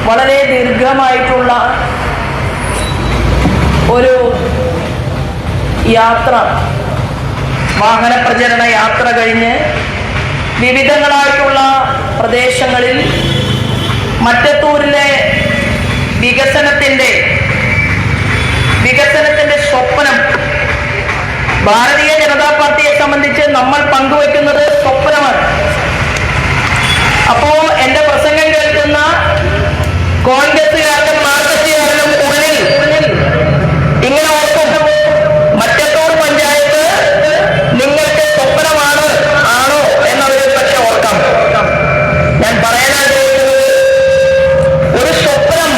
വളരെ ദീർഘമായിട്ടുള്ള ഒരു യാത്ര, വാഹന പ്രചരണ യാത്ര കഴിഞ്ഞ് വിവിധങ്ങളായിട്ടുള്ള പ്രദേശങ്ങളിൽ മറ്റത്തൂരിലെ വികസനത്തിൻ്റെ സ്വപ്നം, ഭാരതീയ ജനതാ പാർട്ടിയെ സംബന്ധിച്ച് നമ്മൾ പങ്കുവെക്കുന്നത് സ്വപ്നമാണ്. അപ്പോ എന്റെ പ്രസംഗം കേൾക്കുന്ന കോൺഗ്രസുകാരനും മാർക്സിസ്റ്റുകാരനും ഉള്ളിൽ ഇങ്ങനെ ഓർക്കും, മറ്റത്തൂർ പഞ്ചായത്ത് നിങ്ങൾക്ക് സ്വപ്നമാണ് ആണോ എന്നവരിൽ പക്ഷെ ഓർക്കാം. ഞാൻ പറയാൻ ആഗ്രഹിക്കുന്നത്, ഒരു സ്വപ്നം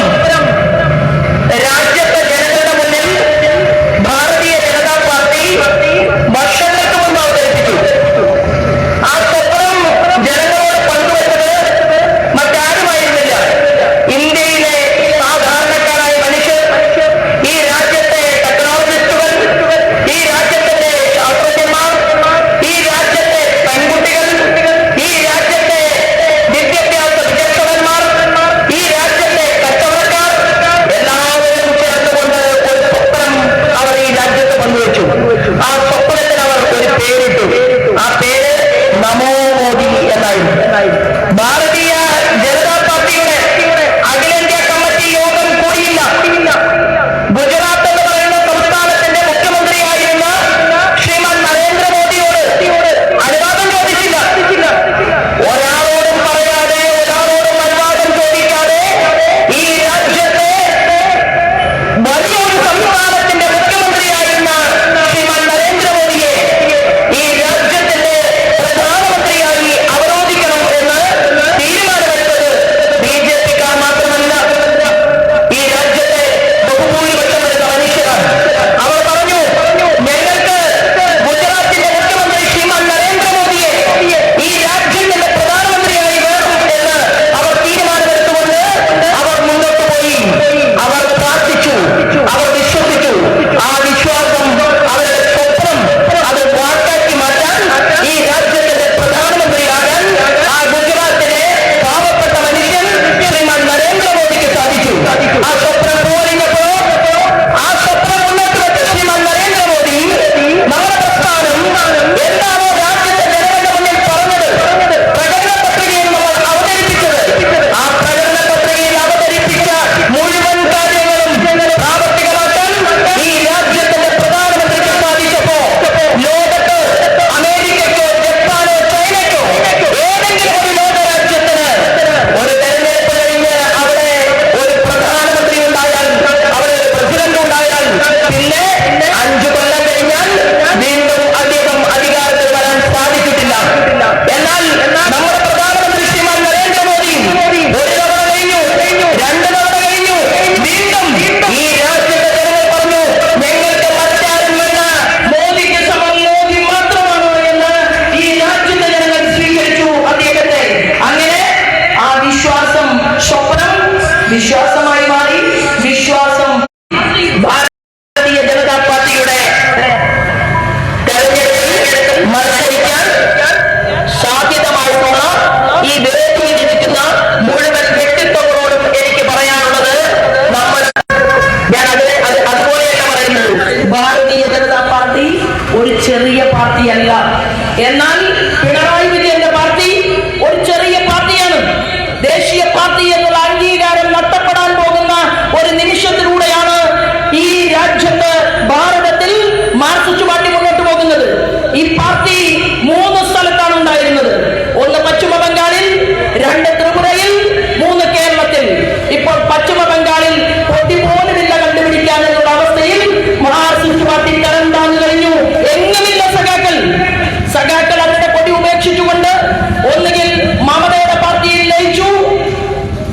രാജ്യത്തെ ജനങ്ങളുടെ മുന്നിൽ ഭാരതീയ ജനതാ പാർട്ടി വർഷങ്ങൾക്ക് മുമ്പ് അവതരിപ്പിച്ചു. ആ സ്വപ്നം ജനങ്ങളോട് പങ്കുവെച്ചത് മറ്റാരുമായിരുന്നില്ല, ഇന്ത്യയിലെ സാധാരണക്കാരായ മനുഷ്യർ, ഈ രാജ്യത്തെ ടെക്നോളജിസ്റ്റുകൾ, ഈ രാജ്യത്തിന്റെ ശാസ്ത്രജ്ഞന്മാർ, ഈ രാജ്യത്തെ പെൺകുട്ടികൾ, ഈ രാജ്യത്തെ വിദ്യാഭ്യാസ വിചക്ഷണന്മാർ, ഈ രാജ്യത്തെ കച്ചവടക്കാർ, എല്ലാവരും ചേർന്നുകൊണ്ട് ഒരു സ്വപ്നം അവർ ഈ രാജ്യത്ത് പങ്കുവച്ചു. ആ സ്വപ്നത്തിന് അവർ ഒരു പേരിട്ടു. ആ പേര് നമോ മോദി എന്നായിരുന്നു. ഭാരതീയ ജനതാ പാർട്ടിയുടെ അഖിലേന്ത്യാ കമ്മിറ്റി യോഗം കൂടിയില്ല. ഗുജറാത്ത് എന്ന് പറയുന്ന സംസ്ഥാനത്തിന്റെ മുഖ്യമന്ത്രിയായിരുന്ന ശ്രീമാൻ നരേന്ദ്രമോദിയോട് അനുവാദം ചോദിച്ചില്ല. ഒരാളോടും പറയാതെ, ഒരാളോടും അനുവാദം ചോദിക്കാതെ ഈ രാജ്യത്തെ വലിയൊരു സംസ്ഥാനത്തിന്റെ മുഖ്യമന്ത്രിയായിരുന്ന ശ്രീമാൻ നരേന്ദ്രമോദിയെ ഈ രാജ്യത്തിന്റെ പ്രധാനമന്ത്രിയായി അവരോധിക്കണം എന്ന് തീരുമാനമെടുത്തത് ബിജെപിക്കാർ മാത്രമല്ല, ഈ രാജ്യത്തെ ബഹുഭൂരിപക്ഷം വരുന്ന മനുഷ്യരാണ്. അവർ പറഞ്ഞു, ഞങ്ങൾക്ക് ഗുജറാത്തിന്റെ മുഖ്യമന്ത്രി ശ്രീമാൻ നരേന്ദ്രമോദിയെ ഈ രാജ്യത്തിന്റെ പ്രധാനമന്ത്രിയായി വേണം എന്ന് അവർ തീരുമാനമെടുത്തുകൊണ്ട് അവർ മുന്നോട്ട് പോയി. അവർ പ്രാർത്ഥിച്ചു, അവർ വിശ്വസിച്ചു. ആ വിശ്വാസം, അവരുടെ സ്വപ്നം, അത് വാക്കാക്കി മാറ്റാൻ, ഈ രാജ്യത്തിന്റെ പ്രധാനമന്ത്രിയാകാൻ ആ ഗുജറാത്തിലെ പാവപ്പെട്ട മനുഷ്യൻ ശ്രീമാൻ നരേന്ദ്രമോദിക്ക് സാധിച്ചു. ആ സ്വപ്നം പോലിഞ്ഞപ്പോ ആ സ്വപ്നം മുന്നോട്ട് വെച്ച ശ്രീമാൻ നരേന്ദ്രമോദി നമ്മുടെ പ്രസ്ഥാനം എന്താണോ രാജ്യത്തെ ജനങ്ങളുടെ മുന്നിൽ പറഞ്ഞത്, പ്രകടന പത്രികയിൽ നമ്മൾ അവതരിപ്പിച്ചത്, ആ പ്രകടന പത്രികയിൽ അവതരിപ്പിച്ച മുഴുവൻ കാര്യങ്ങളും പ്രാവർത്തികമാക്കാൻ ഈ രാജ്യത്തിന്റെ പ്രധാനമന്ത്രിക്ക് സാധിച്ചപ്പോ ലോകത്ത് അമേരിക്കയ്ക്കോ ജപ്പാനോ ചൈനയ്ക്കോ ഏതെങ്കിലും ഒരു ലോകരാജ്യത്തിന് ഒരു തെരഞ്ഞെടുപ്പ് കഴിഞ്ഞ് അവിടെ ഒരു പ്രധാനമന്ത്രി ഉണ്ടായാൽ, അവിടെ ഒരു പ്രസിഡന്റ് ഉണ്ടായാൽ, പിന്നെ 5 കൊല്ലം കഴിഞ്ഞാൽ വീണ്ടും അദ്ദേഹം അധികാരത്തിൽ വരാൻ സാധിച്ചിട്ടില്ല. എന്നാൽ നമ്മുടെ പ്രധാനമന്ത്രി ശ്രീമാൻ നരേന്ദ്രമോദി ഒരു തവണ കഴിഞ്ഞു, 2 തവണ കഴിഞ്ഞു, വീണ്ടും ഈ രാജ്യത്തെ ജനങ്ങൾ പറഞ്ഞു, ഞങ്ങൾക്ക് മറ്റാരും വേണ്ട, മോദിക്ക് സമം മോദി മാത്രമാണോ എന്ന് ഈ രാജ്യത്തെ ജനങ്ങൾ സ്വീകരിച്ചു അദ്ദേഹത്തെ. അങ്ങനെ ആ വിശ്വാസം, സ്വപ്നം വിശ്വാസമായി മാറി. വിശ്വാസം ഭാരതീയ ജനതാ പാർട്ടിയുടെ തെരഞ്ഞെടുപ്പിൽ മത്സരിക്കാൻ സാധ്യതമായിട്ടുള്ള ഈ വേദിയിൽ ഇരിക്കുന്ന മുഴുവൻ വ്യക്തിത്വങ്ങളോടും എനിക്ക് പറയാനുള്ളത്, ഞാൻ അതുപോലെയല്ല പറയുന്നത്. ഭാരതീയ ജനതാ പാർട്ടി ഒരു ചെറിയ പാർട്ടിയല്ല. എന്നാൽ പിണറായി വിജയന്റെ പാർട്ടി ഒരു ചെറിയ പാർട്ടിയാണ്. ദേശീയ പാർട്ടി എന്നുള്ള അംഗീകാരം നഷ്ടപ്പെടാൻ പോകുന്ന ഒരു നിമിഷത്തിലൂടെയാണ് ഈ രാജ്യത്ത്, ഭാരതത്തിൽ മാർക്സിസ്റ്റ് പാർട്ടി മുന്നോട്ട് പോകുന്നത്. ഈ പാർട്ടി 3 സ്ഥലത്താണ് ഉണ്ടായിരുന്നത്. 1 പശ്ചിമ ബംഗാളിൽ, 2 ത്രിപുരയിൽ, 3 കേരളത്തിൽ. ഇപ്പോൾ പശ്ചിമ ബംഗാളിൽ പൊടി പോലുമില്ല കണ്ടുപിടിക്കാനുള്ള അവസ്ഥയിൽ മാർക്സിസ്റ്റ് പാർട്ടി തരം താന്നു കഴിഞ്ഞു. എങ്ങുമില്ല സഖാക്കൾ അവരുടെ പൊടി ഉപേക്ഷിച്ചുകൊണ്ട് ഒന്നുകിൽ മമതയുടെ പാർട്ടിയിൽ ലയിച്ചു.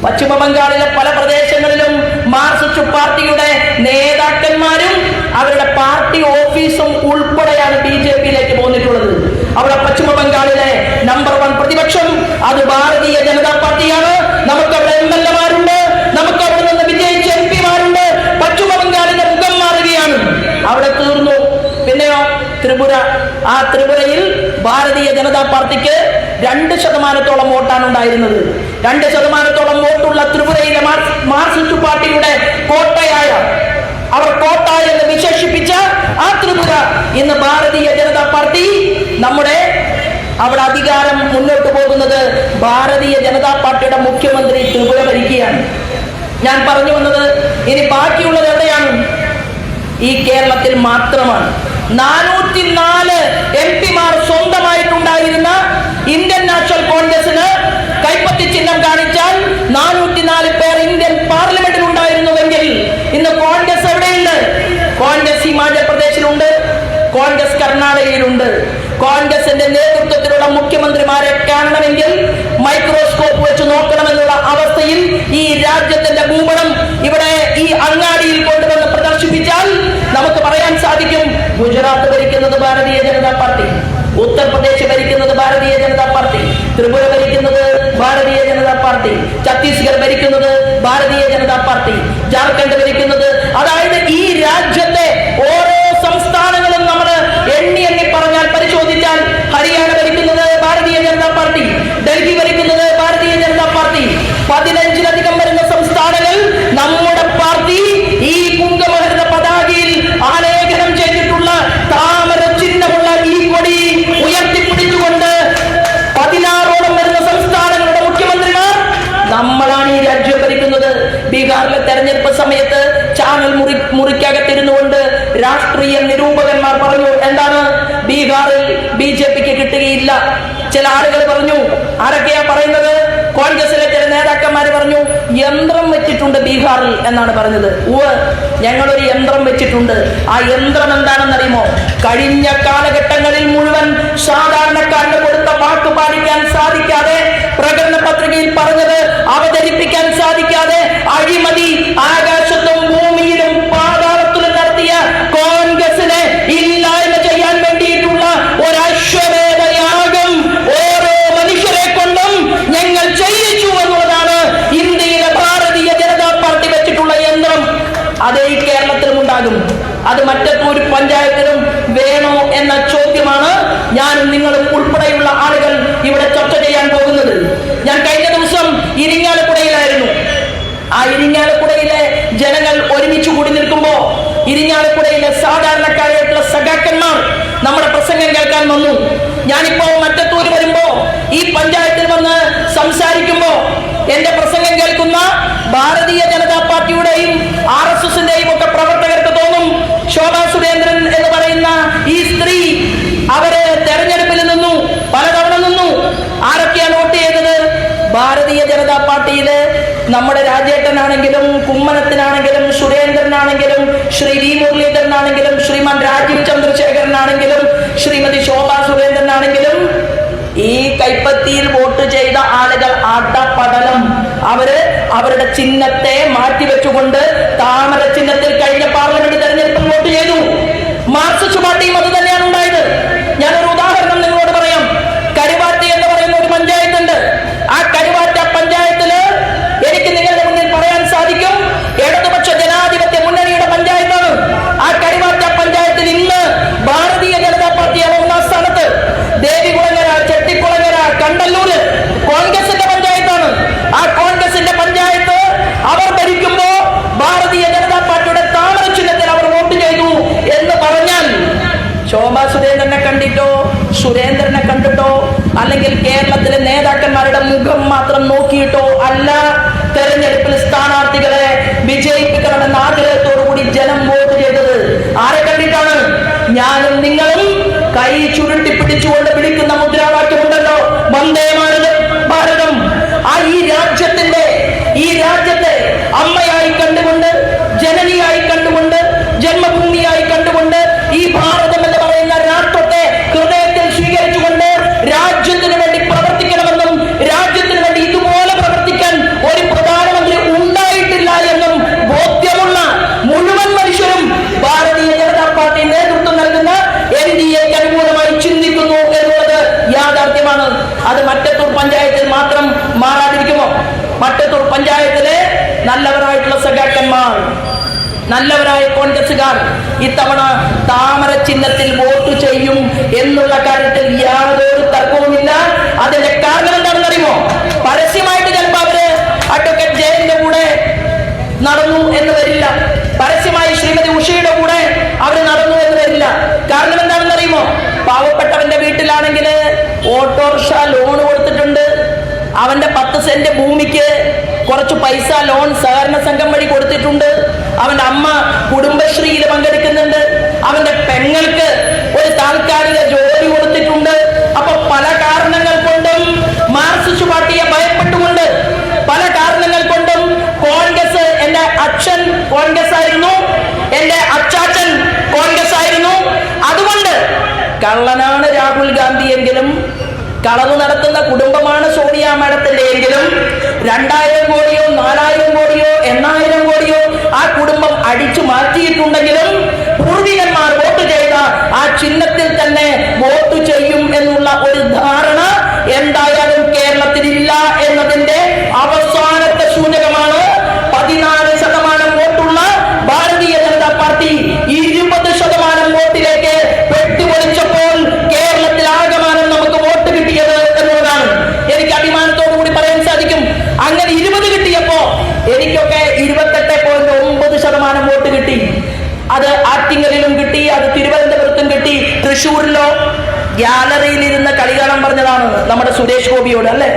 പശ്ചിമ ബംഗാളിലെ പല പ്രദേശങ്ങളിലും മാർക്സിസ്റ്റ് പാർട്ടിയുടെ നേതാക്കന്മാരും അവരുടെ പാർട്ടി ഓഫീസും ഉൾപ്പെടെയാണ് ബിജെപിയിലേക്ക് പോന്നിട്ടുള്ളത്. അവിടെ പശ്ചിമ ബംഗാളിലെ നമ്പർ 1 പ്രതിപക്ഷം അത് ഭാരതീയ ജനതാ പാർട്ടിയാണ്. നമുക്കവിടെ MLA-മാരുണ്ട്, നമുക്ക് അവിടെ നിന്ന് വിജയിച്ച MP-മാരുണ്ട്. പശ്ചിമ ബംഗാളിന്റെ മുഖം മാറുകയാണ്. അവിടെ തീർന്നു. പിന്നെയോ ത്രിപുര. ആ ത്രിപുരയിൽ ഭാരതീയ ജനതാ പാർട്ടിക്ക് 2% വോട്ടാണ് ഉണ്ടായിരുന്നത്. 2% വോട്ടുള്ള ത്രിപുരയിലെ നമ്മുടെ അവിടെ അധികാരം മുന്നോട്ട് പോകുന്നത് ഭാരതീയ ജനതാ പാർട്ടിയുടെ മുഖ്യമന്ത്രി ത്രിപുര ഭരിക്കുകയാണ്. ഞാൻ പറഞ്ഞു വന്നത്, ഇനി ബാക്കിയുള്ളത് എവിടെയാണ്? ഈ കേരളത്തിൽ മാത്രമാണ്. 404 MP-മാർ സ്വന്തമായിട്ടുണ്ടായിരുന്ന ഇന്ത്യൻ നാഷണൽ കോൺഗ്രസിന് കൈപ്പത്തി ചിഹ്നം കാണിച്ചാൽ 404 പേർ ഇന്ത്യൻ പാർലമെന്റിൽ ഉണ്ടായിരുന്നുവെങ്കിൽ ഇന്ന് കോൺഗ്രസ് എവിടെയുണ്ട്? കോൺഗ്രസ് ഹിമാചൽ പ്രദേശിലുണ്ട്, കോൺഗ്രസ് കർണാടകയിലുണ്ട്. കോൺഗ്രസിന്റെ നേതൃത്വത്തിലുള്ള മുഖ്യമന്ത്രിമാരെ കാണണമെങ്കിൽ മൈക്രോസ്കോപ്പ് വെച്ച് നോക്കണമെന്നുള്ള അവസ്ഥയിൽ ഈ രാജ്യത്തിന്റെ ഭൂപടം ഇവിടെ ഈ അങ്ങാടിയിൽ കൊണ്ടുവന്ന് പ്രദർശിപ്പിച്ചാൽ നമുക്ക് പറയാൻ സാധിക്കും, ഗുജറാത്ത് ഭരിക്കുന്നത് ഭാരതീയ ജനതാ പാർട്ടി, ഉത്തർപ്രദേശ് ഭരിക്കുന്നത് ഭാരതീയ ജനതാ പാർട്ടി, ത്രിപുര ഭരിക്കുന്നത് ഭാരതീയ ജനതാ പാർട്ടി, ഛത്തീസ്ഗഡ് ഭരിക്കുന്നത് ഭാരതീയ ജനതാ പാർട്ടി, ജാർഖണ്ഡ് ഭരിക്കുന്നത്. അതായത് ഈ രാജ്യത്തെ ഓരോ സംസ്ഥാനങ്ങളും നമ്മൾ എണ്ണി എണ്ണി പറഞ്ഞാൽ പരിശോധിച്ചാൽ ഹരിയാന ഭരിക്കുന്നത് ഭാരതീയ ജനതാ പാർട്ടി, ഡൽഹി ഭരിക്കുന്നത് ഭാരതീയ ജനതാ പാർട്ടി, 15-ലധികം വരുന്ന സംസ്ഥാനങ്ങൾ നമ്മുടെ പാർട്ടി ഈ കുംഭമഹർന്ന പതാകയിൽ ആലേഖനം ചെയ്തിട്ടുള്ള താമര ചിഹ്നമുള്ള ഈ കൊടി ഉയർത്തിപ്പിടിച്ചുകൊണ്ട് 16ഓളം വരുന്ന സംസ്ഥാനങ്ങളുടെ മുഖ്യമന്ത്രിമാർ നമ്മളാണ് ഈ രാജ്യം ഭരിക്കുന്നത്. ബീഹാറിലെ തെരഞ്ഞെടുപ്പ് സമയത്ത് ചാനൽ മുറിക്കകത്തിരുന്നുകൊണ്ട് രാഷ്ട്രീയ നിരൂപകന്മാർ പറഞ്ഞു, എന്താണ് ബീഹാറിൽ BJPക്ക് കിട്ടുകയില്ല. ചില ആളുകൾ പറഞ്ഞു, ആരൊക്കെയാ പറയുന്നത്? കോൺഗ്രസിലെ ചില നേതാക്കന്മാർ പറഞ്ഞു, യന്ത്രം വെച്ചിട്ടുണ്ട് ബീഹാറിൽ എന്നാണ് പറഞ്ഞത്. ഞങ്ങളൊരു യന്ത്രം വെച്ചിട്ടുണ്ട്. ആ യന്ത്രം എന്താണെന്നറിയുമോ? കഴിഞ്ഞ കാലഘട്ടങ്ങളിൽ മുഴുവൻ സാധാരണക്കാരന് കൊടുത്ത വാക്ക് പാലിക്കാൻ സാധിക്കാതെ, പ്രകടന പത്രികയിൽ പറഞ്ഞത് അവതരിപ്പിക്കാൻ സാധിക്കാതെ, അഴിമതി ആകാശത്തും ഭൂമിയിലും പാതാളത്തിലും നടത്തിയ കോൺഗ്രസിനെ ഇല്ലായ്മ ചെയ്യാൻ വേണ്ടിയിട്ടുള്ള ഒരശ്വമേധയാഗം ഓരോ മനുഷ്യരെ കൊണ്ടും ഞങ്ങൾ ചെയ്യിച്ചു എന്നുള്ളതാണ് ഇന്ത്യയിലെ ഭാരതീയ ജനതാ പാർട്ടി വെച്ചിട്ടുള്ള യന്ത്രം. അതേ ഈ കേരളത്തിലും ഉണ്ടാകും. അത് മറ്റൊരു പഞ്ചായത്തിലും വേണോ എന്ന ചോദ്യമാണ് ഞാനും നിങ്ങളും ഉൾപ്പെടെയുള്ള ആളുകൾ ഇവിടെ ചർച്ച ചെയ്യാൻ പോകുന്നത്. ഞാൻ കഴിഞ്ഞ ദിവസം ഇരിങ്ങാലക്കുടയിലായിരുന്നു. ആ ഇരിങ്ങാലക്കുടയിലെ ജനങ്ങൾ ഒരുമിച്ച് കൂടി നിൽക്കുമ്പോ ഇരിങ്ങാലക്കുടയിലെ സാധാരണക്കാരായിട്ടുള്ള സഖാക്കന്മാർ നമ്മുടെ പ്രസംഗം കേൾക്കാൻ വന്നു. ഞാനിപ്പോ മറ്റത്തൂര് വരുമ്പോ ഈ പഞ്ചായത്തിൽ വന്ന് സംസാരിക്കുമ്പോ എന്റെ പ്രസംഗം കേൾക്കുന്ന ഭാരതീയ ജനതാ പാർട്ടിയുടെയും RSSന്റെയും ഒക്കെ പ്രവർത്തകർക്ക് തോന്നും, ശോഭാ സുരേന്ദ്രൻ എന്ന് പറയുന്ന ഈ സ്ത്രീ അവര് തെരഞ്ഞെടുപ്പിൽ നിന്നു, പലതവണ നിന്നു. ആരൊക്കെയാണ് വോട്ട് ചെയ്തത്? ഭാരതീയ ജനതാ പാർട്ടിയില് നമ്മുടെ രാജേട്ടനാണെങ്കിലും, കുമ്മനത്തിനാണെങ്കിലും, സുരേന്ദ്രനാണെങ്കിലും, ശ്രീ വി മുരളീധരനാണെങ്കിലും, ശ്രീമാൻ രാജീവ് ചന്ദ്രശേഖരനാണെങ്കിലും, ശ്രീമതി ശോഭാ സുരേന്ദ്രനാണെങ്കിലും, ഈ കൈപ്പത്തിയിൽ വോട്ട് ചെയ്ത ആളുകൾ അടപടലം അവരുടെ ചിഹ്നത്തെ മാറ്റിവെച്ചുകൊണ്ട് താമര ചിഹ്നത്തിൽ കഴിഞ്ഞ പാർലമെന്റ് തെരഞ്ഞെടുപ്പിൽ വോട്ട് ചെയ്തു. മാർക്സിസ്റ്റ് പാർട്ടിയും അത് തന്നെയാണ് ഉണ്ടായത്. ഞാനൊരു ഉദാഹരണം നിങ്ങളോട് പറയാം. കരുവാറ്റ എന്ന് പറയുന്ന ഒരു പഞ്ചായത്തുണ്ട്. ആ കരുവാറ്റ പഞ്ചായത്തില് എനിക്ക് നിങ്ങളുടെ മുന്നിൽ പറയാൻ സാധിക്കും, ഇടതുപക്ഷ ജനാധിപത്യ മുന്നണിയുടെ പഞ്ചായത്താണ്. ആ കരുവാറ്റ പഞ്ചായത്തിൽ ഇന്ന് ഭാരതീയ ജനതാ പാർട്ടിയാണ് 1ാം സ്ഥാനത്ത്. ദേവികുളങ്ങര, ചെട്ടിക്കുളങ്ങര, കണ്ടല്ലൂര് കോൺഗ്രസിന്റെ പഞ്ചായത്താണ്. ആ കോൺഗ്രസിന്റെ പഞ്ചായത്ത് അവർ ഭരിക്കുമ്പോ ഭാരതീയ ജനതാ പാർട്ടിയുടെ താമര ചിഹ്നത്തിൽ അവർ വോട്ട് ചെയ്തു എന്ന് പറഞ്ഞാൽ ശോഭാ സുരേന്ദ്രനെ കണ്ടിട്ടോ, സുരേന്ദ്രനെ കണ്ടിട്ടോ, അല്ലെങ്കിൽ കേരളത്തിലെ നേതാക്കന്മാരുടെ മുഖം മാത്രം നോക്കിയിട്ടോ അല്ല തെരഞ്ഞെടുപ്പിൽ സ്ഥാനാർത്ഥികളെ വിജയിപ്പിക്കണമെന്ന ആഗ്രഹത്തോടു കൂടി ജനം വോട്ട് ചെയ്തത്. ആരെ കണ്ടിട്ടാണ്? ഞാനും നിങ്ങളും കൈ ചുരുട്ടി പിടിച്ചുകൊണ്ട് വിളിക്കുന്ന മുദ്രാവാക്യമുണ്ടല്ലോ, വന്ദേ ഭാരതം. ആ ഈ രാജ്യത്തെ അമ്മയായി കണ്ടുകൊണ്ട്, ജനനിയായി കണ്ടുകൊണ്ട്, ജന്മഭൂമിയായി കണ്ടുകൊണ്ട്, ഈ ഭാരതം എന്ന് പറയുന്ന രാഷ്ട്രത്തെ ഹൃദയത്തിൽ സ്വീകരിച്ചുകൊണ്ട് രാജ്യത്തിന് വേണ്ടി പ്രവർത്തിക്കണമെന്നും, രാജ്യത്തിന് വേണ്ടി ഇതുപോലെ പ്രവർത്തിക്കാൻ ഒരു പ്രധാനമന്ത്രി ഉണ്ടായിട്ടില്ല എന്നും ബോധ്യമുള്ള മുഴുവൻ മനുഷ്യരും ഭാരതീയ ജനതാ പാർട്ടി നേതൃത്വം നൽകുന്ന NDAക്ക് അനുകൂലമായി ചിന്തിക്കുന്നു എന്നുള്ളത് യാഥാർത്ഥ്യമാണ്. അത് മറ്റത്തൂർ പഞ്ചായത്തിൽ മാത്രം മാറാതിരിക്കുമോ? മറ്റത്തൂർ പഞ്ചായത്തിലെ നല്ലവരായിട്ടുള്ള സഖാക്കന്മാർ, നല്ലവരായ കോൺഗ്രസുകാർ ഇത്തവണ താമര ചിഹ്നത്തിൽ വോട്ട് ചെയ്യും എന്നുള്ള കാര്യത്തിൽ യാതൊരു തർക്കവുമില്ല. അതിന്റെ കാരണം എന്താണെന്നറിയുമോ? പരസ്യമായിട്ട് ചിലപ്പോൾ അവര് അഡ്വക്കേറ്റ് ജയന്റെ കൂടെ നടന്നു എന്ന് വരില്ല, പരസ്യമായി ശ്രീമതി ഉഷയുടെ കൂടെ അവർ നടന്നു എന്ന് വരില്ല. കാരണം എന്താണെന്നറിയുമോ? പാവപ്പെട്ടവന്റെ വീട്ടിലാണെങ്കിൽ ഓട്ടോറിക്ഷ ലോൺ കൊടുത്തിട്ടുണ്ട്. അവന്റെ 10 സെന്റ് ഭൂമിക്ക് കുറച്ച് പൈസ ലോൺ സഹകരണ സംഘം വഴി കൊടുത്തിട്ടുണ്ട്. അവന്റെ അമ്മ കുടുംബശ്രീയിൽ പങ്കെടുക്കുന്നുണ്ട്. അവന്റെ പെങ്ങൾക്ക് ഒരു താൽക്കാലിക ജോലി കൊടുത്തിട്ടുണ്ട്. അപ്പൊ പല കാരണങ്ങൾ കൊണ്ടും മാർക്സിസ്റ്റ് പാർട്ടിയെ ഭയപ്പെട്ടുകൊണ്ട്, പല കാരണങ്ങൾ കൊണ്ടും കോൺഗ്രസ്, എന്റെ അച്ഛൻ കോൺഗ്രസ് ആയിരുന്നു, എന്റെ അച്ചാച്ചൻ കോൺഗ്രസ് ആയിരുന്നു. അതുകൊണ്ട് കള്ളനാണ് രാഹുൽ ഗാന്ധി എങ്കിലും, കളവ് നടത്തുന്ന കുടുംബമാണ് സോണിയ മാഡത്തിന്റെ എങ്കിലും 2000 കോടിയോ 4000 കോടിയോ 8000 കോടിയോ ആ കുടുംബം അടിച്ചു മാറ്റിയിട്ടുണ്ടെങ്കിലും പൂർവികന്മാർ വോട്ട് ചെയ്ത ആ ചിഹ്നത്തിൽ തന്നെ വോട്ട് ചെയ്യും എന്നുള്ള ഒരു ധാരണ എന്തായാലും കേരളത്തിലില്ല എന്നതിന്റെ അവസാനത്തെ സൂചകമാണ് 14% വോട്ടുള്ള ഭാരതീയ ജനതാ പാർട്ടി 20% വോട്ടിലേക്ക് വെട്ടിപ്പൊളിച്ചപ്പോൾ കേരളത്തിൽ ആകമാനം നമുക്ക് വോട്ട് കിട്ടിയത് എന്നുള്ളതാണ്. എനിക്ക് അഭിമാനത്തോടു കൂടി പറയാൻ സാധിക്കും. അങ്ങനെ 20 കിട്ടിയപ്പോ എനിക്കൊക്കെ 28.9% വോട്ട് കിട്ടി. അത് ആറ്റിങ്ങലിലും കിട്ടി, അത് തിരുവനന്തപുരത്തും കിട്ടി. തൃശ്ശൂരിലോ ഗ്യാലറിയിലിരുന്ന് കളി കാണാൻ പറഞ്ഞതാണ് നമ്മുടെ സുരേഷ് ഗോപിയോട്, അല്ലെ?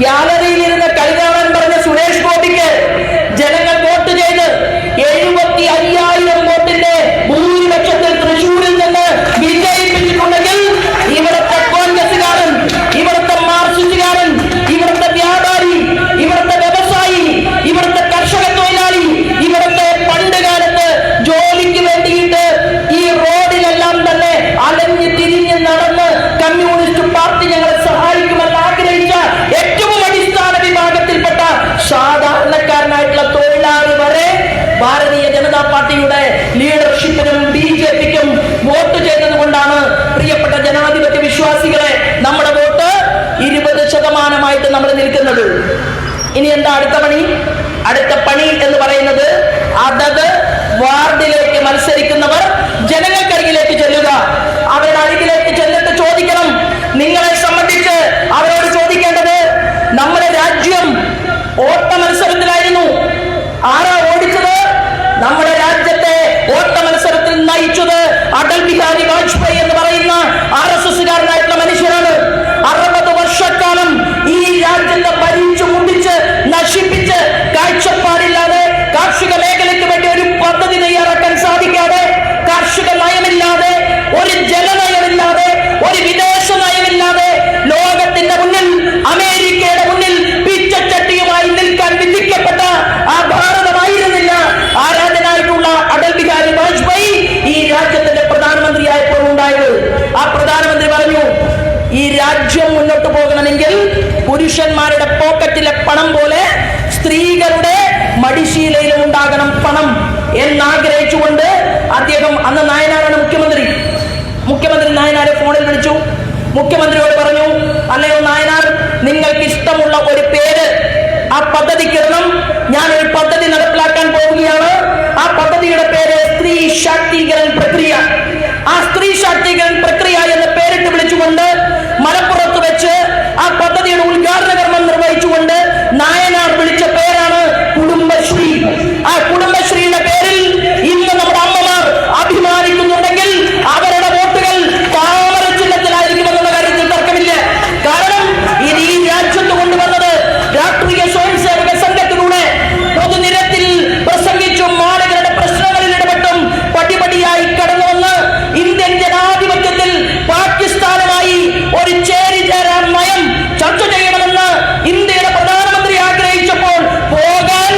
ഗ്യാലറിയിലിരുന്ന് കളി കാണാൻ പറഞ്ഞ സുരേഷ് ഗോപിക്ക് ജനങ്ങൾ വോട്ട് ചെയ്ത് 75,000 വോട്ടിന്റെ ഭൂരിപക്ഷത്തിൽ തൃശ്ശൂരിൽ നിന്ന് വിജയിപ്പിച്ചിട്ടുണ്ടെങ്കിൽ ഇവിടുത്തെ കോൺഗ്രസുകാരൻ, ഇവിടുത്തെ മാർക്സിസ്റ്റുകാരൻ, ഇവിടുത്തെ വ്യാപാരി, ഇവിടുത്തെ വ്യവസായി, ഇവിടുത്തെ കർഷക തൊഴിലാളി, ഇവിടുത്തെ പണ്ട് കാലത്ത് ജോലിക്ക് വേണ്ടിയിട്ട് ഈ റോഡിലെല്ലാം തന്നെ അലഞ്ഞു തിരിഞ്ഞ് നടന്ന് കമ്മ്യൂണിസ്റ്റ് പാർട്ടി ഞങ്ങളെ സഹായിക്കുമെന്ന് ആഗ്രഹിച്ച ഏറ്റവും അടിസ്ഥാന വിഭാഗത്തിൽപ്പെട്ട സാധാരണക്കാരനായിട്ടുള്ള തൊഴിലാളി വരെ ഭാരതീയ ജനതാ പാർട്ടിയുടെ ലീഡർഷിപ്പിനും BJPക്കും വോട്ട് ചെയ്തത് കൊണ്ടാണ് പ്രിയപ്പെട്ട ജനാധിപത്യ വിശ്വാസികളെ നമ്മുടെ വോട്ട് 20% നമ്മൾ നിൽക്കുന്നത്. ഇനി എന്താ അടുത്ത പണി? അടുത്ത പണി എന്ന് പറയുന്നത് അതത് വാർഡിലേക്ക് മത്സരിക്കുന്നവർ ജനങ്ങൾക്കരികിലേക്ക് ചെല്ലുക. അവരുടെ അരികിലേക്ക് ചെന്നിട്ട് ചോദിക്കണം. നിങ്ങളെ സംബന്ധിച്ച് അവരോട് ചോദിക്കേണ്ടത്, നമ്മുടെ രാജ്യം ഓട്ട മത്സരത്തിലായിരുന്നു. ആരാ ഓടിച്ചത്? നമ്മുടെ രാജ്യത്തെ ഓട്ട മത്സരത്തിൽ നയിച്ചത് അടൽ ബിഹാരി വാജ്പേയി എന്ന് പറയുന്ന RSSകാരനായിട്ടുള്ള മനുഷ്യരാണ്. 60 വർഷക്കാലം ഈ രാജ്യത്തെ ഭരിച്ചു മുടിച്ച് നശിപ്പിച്ച് കാഴ്ചപ്പാടില്ലാതെ, കാർഷിക മേഖലയ്ക്ക് വേണ്ടി ഒരു പദ്ധതി തയ്യാറാക്കാൻ സാധിക്കാതെ, കാർഷിക നയമില്ലാതെ, ഒരു ജലനയമില്ലാതെ, ഒരു വിദേശ നയമില്ലാതെ, ലോകത്തിന്റെ മുന്നിൽ, അമേരിക്കയുടെ മുന്നിൽ പിച്ചച്ചട്ടിയുമായി നിൽക്കാൻ വിധിക്കപ്പെട്ട ആ ഭാരതമായിരുന്നില്ല ആരാധനായിട്ടുള്ള അടൽ ബിഹാരി വാജ്പേയി ഈ രാജ്യത്തിന്റെ പ്രധാനമന്ത്രിയായപ്പോൾ ഉണ്ടായത്. ആ പ്രധാനമന്ത്രി പറഞ്ഞു, ഈ രാജ്യം മുന്നോട്ട് പോകണമെങ്കിൽ പുരുഷന്മാരുടെ പോക്കറ്റിലെ പണം പോലെ സ്ത്രീകളുടെ മടിശീലയിലും ഉണ്ടാകണം പണം എന്നാഗ്രഹിച്ചുകൊണ്ട് അദ്ദേഹം, അന്ന് നായനാരാണ് മുഖ്യമന്ത്രി നായനാരെ ഫോണിൽ വിളിച്ചു. മുഖ്യമന്ത്രിയോട് പറഞ്ഞു, അല്ലയോ നായനാർ, നിങ്ങൾക്ക് ഇഷ്ടമുള്ള ഒരു പേര് ആ പദ്ധതിക്കിടണം. ഞാനൊരു പദ്ധതി നടപ്പിലാക്കാൻ പോവുകയാണ്. ആ പദ്ധതിയുടെ പേര് സ്ത്രീ ശാക്തീകരൺ പ്രക്രിയ. ആ സ്ത്രീ ശാക്തീകരൺ പ്രക്രിയ എന്ന് പേരിട്ട് വിളിച്ചുകൊണ്ട് മലപ്പുറത്ത് വെച്ച് ആ പദ്ധതിയുടെ ഉദ്ഘാടന കർമ്മം നിർവഹിച്ചുകൊണ്ട് നായനാർ വിളിച്ച പേരാണ് കുടുംബശ്രീ. ആ കുടുംബശ്രീയുടെ പേരിൽ ഇന്ന് നമ്മുടെ അമ്മമാർ അഭിമാനിക്കുന്നുണ്ടെങ്കിൽ അവരുടെ വോട്ടുകൾ താമര ചിഹ്നത്തിലായിരിക്കുമെന്നുള്ള കാര്യത്തിൽ തർക്കമില്ല. കാരണം ഇത് ഈ രാജ്യത്ത് കൊണ്ടുവന്നത് രാഷ്ട്രീയ സ്വയംസേവക സംഘത്തിലൂടെ പൊതുനിരത്തിൽ പ്രസംഗിച്ചും ആളുകളുടെ പ്രശ്നങ്ങളിൽ ഇടപെട്ടും പടിപടിയായി കടന്നു വന്ന് ഇന്ത്യൻ ജനാധിപത്യത്തിൽ പാകിസ്ഥാനുമായി ഒരു ചേരിചേരാൻ നയം ചർച്ച ചെയ്യണമെന്ന് ഇന്ത്യയുടെ പ്രധാനമന്ത്രി ആഗ്രഹിച്ചപ്പോൾ പോകാൻ,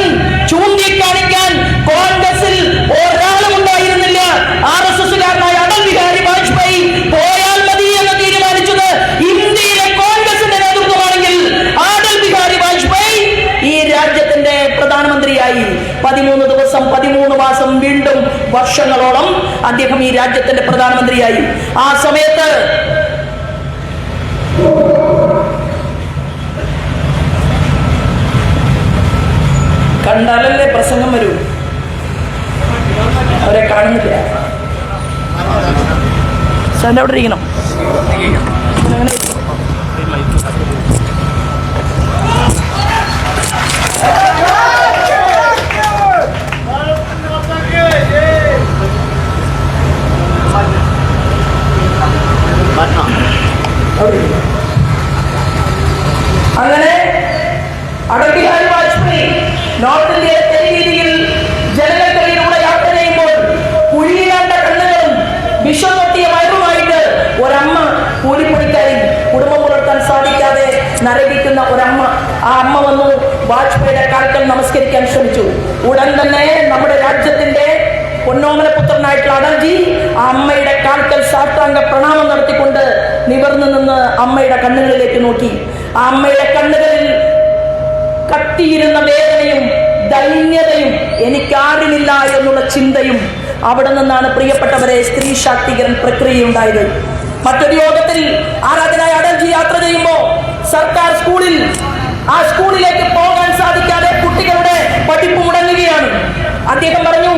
ചൂണ്ടിക്കാണിക്കാൻ കോൺഗ്രസിൽ ഒരാളും ഉണ്ടായിരുന്നില്ല. RSSകാരനായ അടൽ ബിഹാരി വാജ്പേയി പോയാൽ മതി എന്ന് തീരുമാനിച്ചത് ഇന്ത്യയിലെ കോൺഗ്രസിന്റെ നേതൃത്വമാണെങ്കിൽ അടൽ ബിഹാരി വാജ്പേയി ഈ രാജ്യത്തിന്റെ പ്രധാനമന്ത്രിയായി 13 ദിവസം 13 മാസം വീണ്ടും വർഷങ്ങളോളം അദ്ദേഹം ഈ രാജ്യത്തിന്റെ പ്രധാനമന്ത്രിയായി. ആ സമയത്ത് കണ്ടാലല്ലേ പ്രസംഗം വരൂ. അവരെ കാണുന്നില്ല. സാറിന്റെ അവിടെ ഇരിക്കണം. പൊന്നോമനപുത്രനായിട്ടുള്ള അടൽജി ആ അമ്മയുടെ കാൽക്കൽ സാഷ്ടാംഗ പ്രണാമം നടത്തിക്കൊണ്ട് നിവർന്നു നിന്ന് അമ്മയുടെ കണ്ണുകളിലേക്ക് നോക്കി. ആ അമ്മയുടെ കണ്ണുകളിൽ കത്തിയിരുന്ന വേദനയും ദൈന്യതയും എനിക്കാരുമില്ല എന്നുള്ള ചിന്തയും അവിടെ നിന്നാണ് പ്രിയപ്പെട്ടവരെ സ്ത്രീ ശാക്തീകരണ പ്രക്രിയ ഉണ്ടായത്. മറ്റൊരു യോഗത്തിൽ ആരാധനായ അടൽജി യാത്ര ചെയ്യുമ്പോ സർക്കാർ സ്കൂളിൽ ആ സ്കൂളിലേക്ക് പോകാൻ സാധിക്കാതെ കുട്ടികളുടെ പഠിപ്പ് മുടങ്ങുകയാണ്. അദ്ദേഹം പറഞ്ഞു,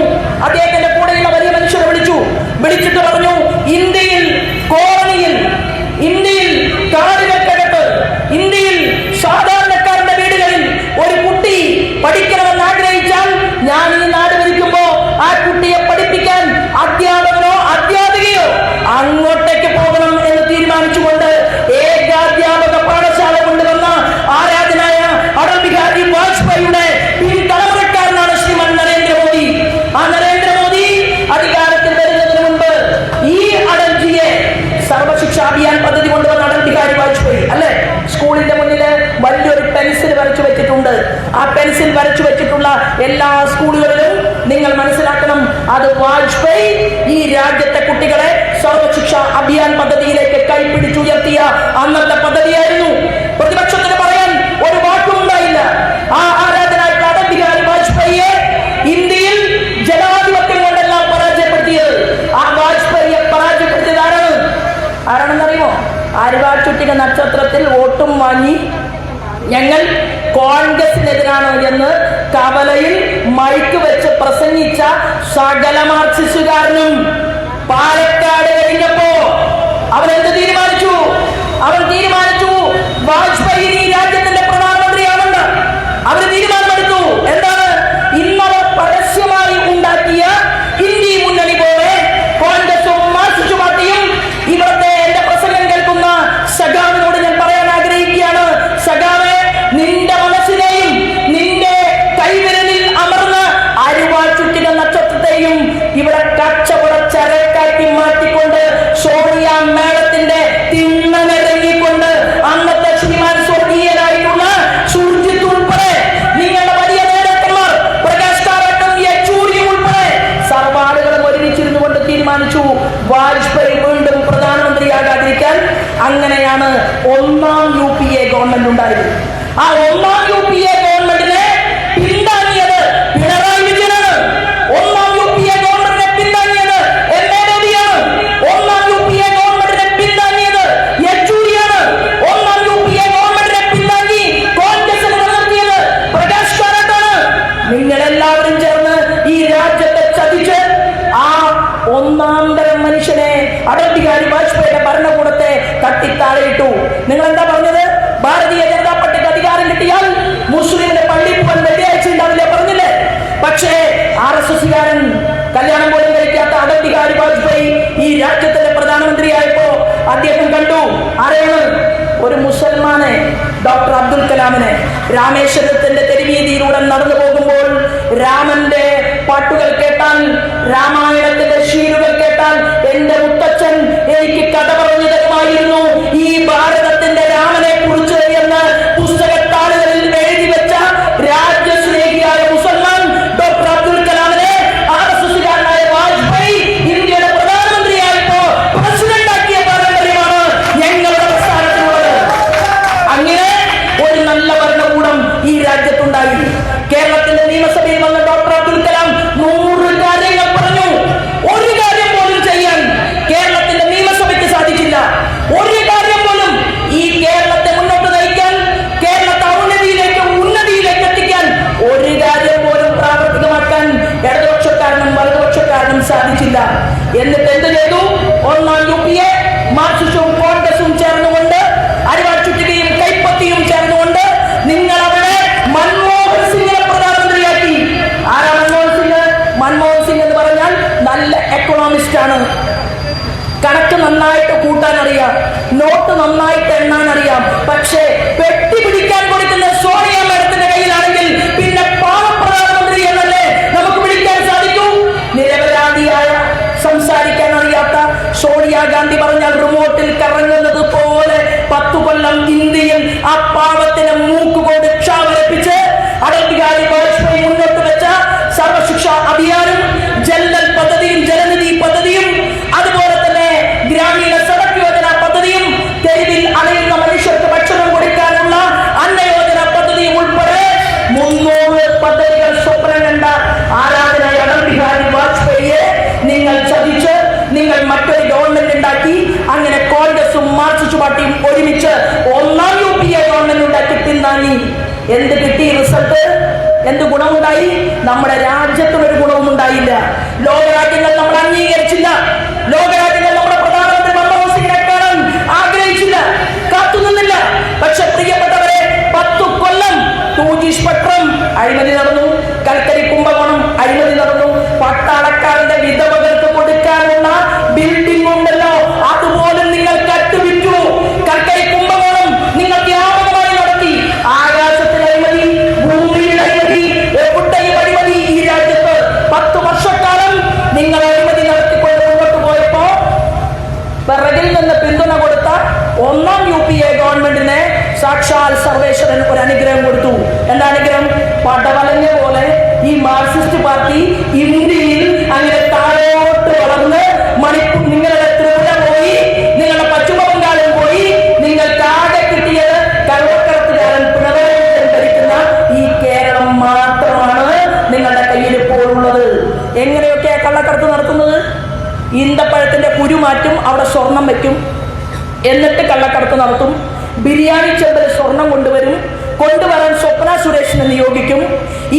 അദ്ദേഹത്തിന്റെ കൂടെയുള്ള വലിയ മനുഷ്യരെ വിളിച്ചിട്ട് പറഞ്ഞു, ഇന്ത്യയിൽ കോളനിയിൽ, ഇന്ത്യയിൽ കാടുകൾക്കകത്ത്, ഇന്ത്യയിൽ സാധാരണക്കാരുടെ വീടുകളിൽ ഒരു കുട്ടി പഠിക്കണമെന്ന് ആഗ്രഹിച്ചാൽ ഞാൻ ഈ നാട് ഭരിക്കുമ്പോ ആ കുട്ടിയെ പഠിപ്പിക്കാൻ അധ്യാപകനോ അധ്യാപികയോ അങ്ങോട്ടേക്ക് പോകണം എന്ന് തീരുമാനിച്ചുകൊണ്ട് ഏകാധ്യാപക പാഠശാല കൊണ്ടുവന്ന ആരാധനായ അടൽ ബിഹാരി വാജ്പേയിയുടെ പിൻതലമുറക്കാരനാണ് ശ്രീമാൻ നരേന്ദ്രമോദി. ആ നരേന്ദ്രമോദി അധികാരത്തിൽ വരുന്നതിന് മുമ്പ് ഈ അടൽജിയെ സർവശിക്ഷാ അഭിയാൻ പദ്ധതി കൊണ്ടുവന്ന അടൽ ബിഹാരി വാജ്പേയി അല്ലെ, സ്കൂളിന്റെ മുന്നില് വലിയൊരു പെൻസിൽ വരച്ചു വെച്ചിട്ടുണ്ട്. ആ പെൻസിൽ വരച്ചു വെച്ചിട്ടുള്ള എല്ലാ സ്കൂളുകളിലും നിങ്ങൾ മനസ്സിലാക്കണം, അത് വാജ്പേയി ഈ രാജ്യത്തെ കുട്ടികളെ സർവശിക്ഷ അഭിയാൻ പദ്ധതിയിലേക്ക് കൈപ്പിടിച്ചുയർത്തിയ അന്നത്തെ പദ്ധതിയായിരുന്നു. പ്രതിപക്ഷത്തിന് പറയാൻ ഒരു വാക്കും ഉണ്ടായില്ല. ആ ആരാധനായിട്ടുള്ള അടൽ ബിഹാരി വാജ്പേയിയെ ഇന്ത്യയിൽ ജനാധിപത്യം കൊണ്ടെല്ലാം പരാജയപ്പെടുത്തിയത്, ആ വാജ്പേയിയെ പരാജയപ്പെടുത്തിയത് ആരാണെന്നറിയുമോ? അരിവാൾ ചുറ്റിക നക്ഷത്രത്തിൽ വോട്ടും വാങ്ങി ഞങ്ങൾ കോൺഗ്രസിനെതിരാണ് എന്ന് കവലയിൽ മൈക്ക് വെച്ച് പ്രസംഗിച്ച സകല മാർക്സിസ്റ്റുകാരനും പാലക്കാട് കഴിഞ്ഞപ്പോ അവരെന്ത് തീരുമാനിച്ചു? അവർ തീരുമാനിച്ചു വാജ്പേയി ഈ രാജ്യത്തിന്റെ പ്രധാനമന്ത്രിയാണെന്ന് അവർ തീരുമാനമെടുത്തു. എന്താണ്? ഇന്നവർ പരസ്യമായി ഉണ്ടാക്കിയ ഇന്ത്യ മുന്നണി പോലെ കോൺഗ്രസും മാർക്സിസ്റ്റ് പാർട്ടിയും ഇവിടുത്തെ എന്റെ പ്രസംഗം കേൾക്കുന്ന സഖാവിനോട് ഞാൻ പറയാൻ ആഗ്രഹിക്കുകയാണ്, സഖാവെ, നിന്റെ മനസ്സിനെയും നിന്റെ കൈവിരലിൽ അമർന്ന അരിവാൾ ചുറ്റിക നക്ഷത്രത്തെയും ഇവിടെ കച്ചവട ചരക്കാക്കി മാറ്റിക്കൊണ്ട് സോണിയ മേളത്തിന്റെ തിണ്ണനിറങ്ങിക്കൊണ്ട് അന്നത്തെ ശ്രീമാൻ സ്വർഗീയരായിട്ടുള്ള സുർജിത്ത് ഉൾപ്പെടെ നിങ്ങളുടെ വലിയ നേതാക്കന്മാർ പ്രകാശ് കാരാട്ടും യെച്ചൂരിയും ഉൾപ്പെടെ സർവാളുകളും ഒരുമിച്ചിരുന്നു കൊണ്ട് തീരുമാനിച്ചു വാജ്പേയി വീണ്ടും പ്രധാനമന്ത്രിയാകാതിരിക്കാൻ. അങ്ങനെയാണ് ഒന്നാം UPA ഗവൺമെന്റ് ഉണ്ടായത്. ആ ഒന്നാം UPA ഗവൺമെന്റിനെ പിന്താങ്ങിയത് പിണറായി വിജയനാണ്. ഒന്നാം UPA ഗവൺമെന്റിനെ പിന്താങ്ങിയത് MA മോദിയാണ്. ഒന്നാം UPA ഗവൺമെന്റിനെ പിന്താങ്ങിയത് യെച്ചൂരിയാണ്. ഒന്നാം UPA ഗവൺമെന്റിനെ പിന്താങ്ങി കോൺഗ്രസിനെ നിലനിർത്തിയത് പ്രകാശ് കാരാട്ടാണ്. നിങ്ങളെല്ലാവരും ചേർന്ന് ഈ രാജ്യത്തെ ചതിച്ച് ആ ഒന്നാം തരം മനുഷ്യനെ അടൽ ബിഹാരി വാജ്പേയിയുടെ ഭരണകൂടത്തെ തട്ടിത്താഴയിട്ടു. നിങ്ങൾ എന്താ പറഞ്ഞത്? ഭാരതീയ ജനതാ പാർട്ടിക്ക് അധികാരം കിട്ടിയാൽ മുസ്ലിമിന്റെ പള്ളി പോകാൻ വെള്ളിയാഴ്ച ഉണ്ടാവില്ലേ പറഞ്ഞില്ലേ? പക്ഷേ RSSകാരൻ കല്യാണം പോലും കഴിക്കാത്ത അടൽ ബിഹാരി വാജ്പേയി ഈ രാജ്യത്തിന്റെ പ്രധാനമന്ത്രിയായപ്പോ അദ്ദേഹം കണ്ടു ആരെയാണ്? ഒരു മുസൽമാനെ, ഡോക്ടർ അബ്ദുൽ കലാമിനെ. രാമേശ്വരത്തിന്റെ തെരുവീതിയിലൂടെ നടന്നു പോകുമ്പോൾ രാമന്റെ പാട്ടുകൾ കേട്ടാൽ, രാമായണത്തിന്റെ ശീലുകൾ കേട്ടാൽ എന്റെ മുത്തച്ഛൻ എനിക്ക് കഥ പറഞ്ഞു തരുമായിരുന്നു ഈ ഭാരതത്തിന്റെ രാമനെ കുറിച്ച് എന്ന് പുസ്തകത്താളുകളിൽ എഴുതി വെച്ച രാജ്യസ്നേഹിയായ മുസൽമാൻ ഡോക്ടർ അബ്ദുൽ കലാമിനെ RSSകാരനായ വാജ്പേയി ഇന്ത്യയുടെ പ്രധാനമന്ത്രിയായപ്പോ പ്രസിഡന്റാക്കിയ പാരമ്പര്യമാണ് ഞങ്ങളുടെ പ്രസ്ഥാനത്തിനുള്ളത്. അങ്ങനെ ഒരു നല്ല ഭരണകൂടം ഈ രാജ്യത്തുണ്ടായി. കേരളത്തിന്റെ നിയമസഭയിൽ വന്ന ഡോക്ടർ അബ്ദുൽ കലാം 100 കാര്യങ്ങൾ പറഞ്ഞു. ഒരു കാര്യം പോലും ചെയ്യാൻ കേരളത്തിന്റെ നിയമസഭയ്ക്ക് സാധിച്ചില്ല. ഒരു കാര്യം പോലും ഈ കേരളത്തെ മുന്നോട്ട് നയിക്കാൻ, കേരളത്തെ ഉന്നതിയിലേക്ക് എത്തിക്കാൻ ഒരു കാര്യം പോലും പ്രാവർത്തികമാക്കാൻ ഇടതുപക്ഷക്കാരനും വലതുപക്ഷക്കാരനും സാധിച്ചില്ല. എന്നിട്ട് എന്ത് ചെയ്തു? ഒന്നാം UPA മാർക്സിസ്റ്റും കോൺഗ്രസും ചേർന്നുകൊണ്ട്, അരിവാൾ ചുറ്റികയും കൈപ്പത്തിയും ചേർന്നുകൊണ്ട് നിങ്ങൾ അവിടെ മൻമോഹൻ സിംഗിനെ പ്രധാനമന്ത്രിയാക്കി. ആരാ മൻമോഹൻ സിംഗ്? മൻമോഹൻ സിംഗ് എന്ന് പറഞ്ഞാൽ നല്ല എക്കണോമിസ്റ്റ് ആണ്. കണക്ക് നന്നായിട്ട് കൂട്ടാൻ അറിയാം, നോട്ട് നന്നായിട്ട് എണ്ണാൻ അറിയാം. പക്ഷേ പെട്ടി പിടിക്കാൻ കൊടുക്കുന്ന സോണിയ മേഡത്തിന്റെ കയ്യിലാണെങ്കിൽ പിന്നെ പ്രധാനമന്ത്രി എന്നല്ലേ നമുക്ക് വിളിക്കാൻ സാധിക്കൂ? നിരപരാധിയായ, സംസാരിക്കാൻ അറിയാത്ത സോണിയാഗാന്ധി പറഞ്ഞാൽ റിമോട്ടിൽ കറങ്ങുന്നത് പോലെ 10 കൊല്ലം ഇന്ത്യയിൽ ആ പാവത്തിന് മൂക്കുകൊണ്ട് ക്ഷാമരപ്പിച്ച് അടൽ ബിഹാരി വാജ്പേയി മുന്നോട്ട് വെച്ച സർവശിക്ഷ അഭിയാനും ജൽദൽ പദ്ധതി മാർക്സിസ്റ്റ് പാർട്ടിയും ഒരുമിച്ച് ഒന്നാം UPA ഗവൺമെന്റ് ഉണ്ടാക്കി പിന്താങ്ങി. എന്ത് കിട്ടി റിസൾട്ട്? എന്ത് ഗുണമുണ്ടായി? നമ്മുടെ രാജ്യത്തിനൊരു ഗുണവും ഉണ്ടായില്ല. ലോകരാജ്യങ്ങൾ നമ്മൾ അംഗീകരിച്ചില്ല. ലോകരാജ്യങ്ങൾ നമ്മുടെ പ്രധാനമന്ത്രി മൻമോഹൻ സിംഗിനെ കാണാൻ ആഗ്രഹിച്ചില്ല, കാത്തുനിന്നില്ല. പക്ഷെ പ്രിയപ്പെട്ടവരെ, 10 കൊല്ലം 2G സ്പെക്ട്രം അഴിമതി നടന്നു, കൽക്കരി കുംഭകോണം അഴിമതി നടന്നു, പട്ടാളക്കാരുടെ വിധവകൾക്ക് കൊടുക്കാനുള്ള ബിൽഡിംഗ് ഉണ്ടല്ലോ അതുപോലും നിങ്ങൾ കട്ടുവിറ്റു. കൽക്കരി കുംഭകോണം നിങ്ങൾ വ്യാപകമായി നടത്തി. ആകാശത്തിൽ അഴിമതി, ഭൂമിയിൽ അഴിമതി, എവിടെയും അഴിമതി. ഈ രാജ്യത്ത് 10 വർഷക്കാലം നിങ്ങൾ അഴിമതി നടത്തിക്കൊണ്ട് മുന്നോട്ട് പോയപ്പോ പിറകിൽ നിന്ന് പിന്തുണ കൊടുത്ത ഒന്നാം UPA ഗവൺമെന്റിനെ സാക്ഷാൽ സർവേശ്വരൻ ഒരു അനുഗ്രഹം കൊടുത്തു. എന്താ അനുഗ്രഹം? പടവലഞ്ഞ പോലെ ഈ മാർക്സിസ്റ്റ് പാർട്ടി ഇന്ത്യയിൽ അങ്ങനെ താഴോട്ട് വളർന്ന് മണിപ്പൂർ, നിങ്ങളുടെ ത്രിപുര പോയി, നിങ്ങളുടെ പശ്ചിമ ബംഗാളിൽ പോയി, നിങ്ങൾക്ക് ആകെ കിട്ടിയത് കള്ളക്കടത്തുകാരൻ പിണറായി ഭരിക്കുന്ന ഈ കേരളം മാത്രമാണ് നിങ്ങളുടെ കയ്യിൽ ഇപ്പോൾ ഉള്ളത്. എങ്ങനെയൊക്കെയാ കള്ളക്കടത്ത് നടത്തുന്നത്? ഈന്തപ്പഴത്തിന്റെ കുരു മാറ്റും, അവിടെ സ്വർണം വെക്കും, എന്നിട്ട് കള്ളക്കടത്ത് നടത്തും. ബിരിയാണി ചെമ്പിൽ സ്വർണം കൊണ്ടുവരും, കൊണ്ടുവരാൻ സ്വപ്ന സുരേഷിനെ നിയോഗിക്കും.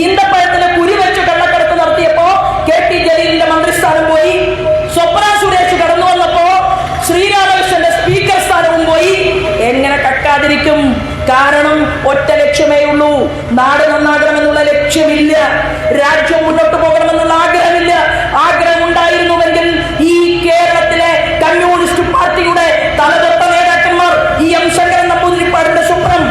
ഈന്തപ്പഴത്തിലെ കുരു വെച്ച് കള്ളക്കടത്ത് നടത്തിയപ്പോ KT ജലീലിന്റെ മന്ത്രിസ്ഥാനം പോയി. സ്വപ്ന സുരേഷ് കടന്നു വന്നപ്പോ ശ്രീരാമകൃഷ്ണന്റെ സ്പീക്കർ സ്ഥാനവും പോയി. എങ്ങനെ കക്കാതിരിക്കും? കാരണം ഒറ്റ ലക്ഷ്യമേ ഉള്ളൂ, നാട് നന്നാകണമെന്നുള്ള ലക്ഷ്യമില്ല, രാജ്യം മുന്നോട്ട് പോകണമെന്നുള്ള ആഗ്രഹമില്ല. ആഗ്രഹം ഉണ്ടായിരുന്നുവെങ്കിൽ ഈ കേരളത്തിലെ കമ്മ്യൂണിസ്റ്റ് പാർട്ടിയുടെ തലതൊട്ട നേതാക്കന്മാർ EM ശങ്കരൻ നമ്പൂതിരിപ്പാടിന്റെ സ്വപ്നം,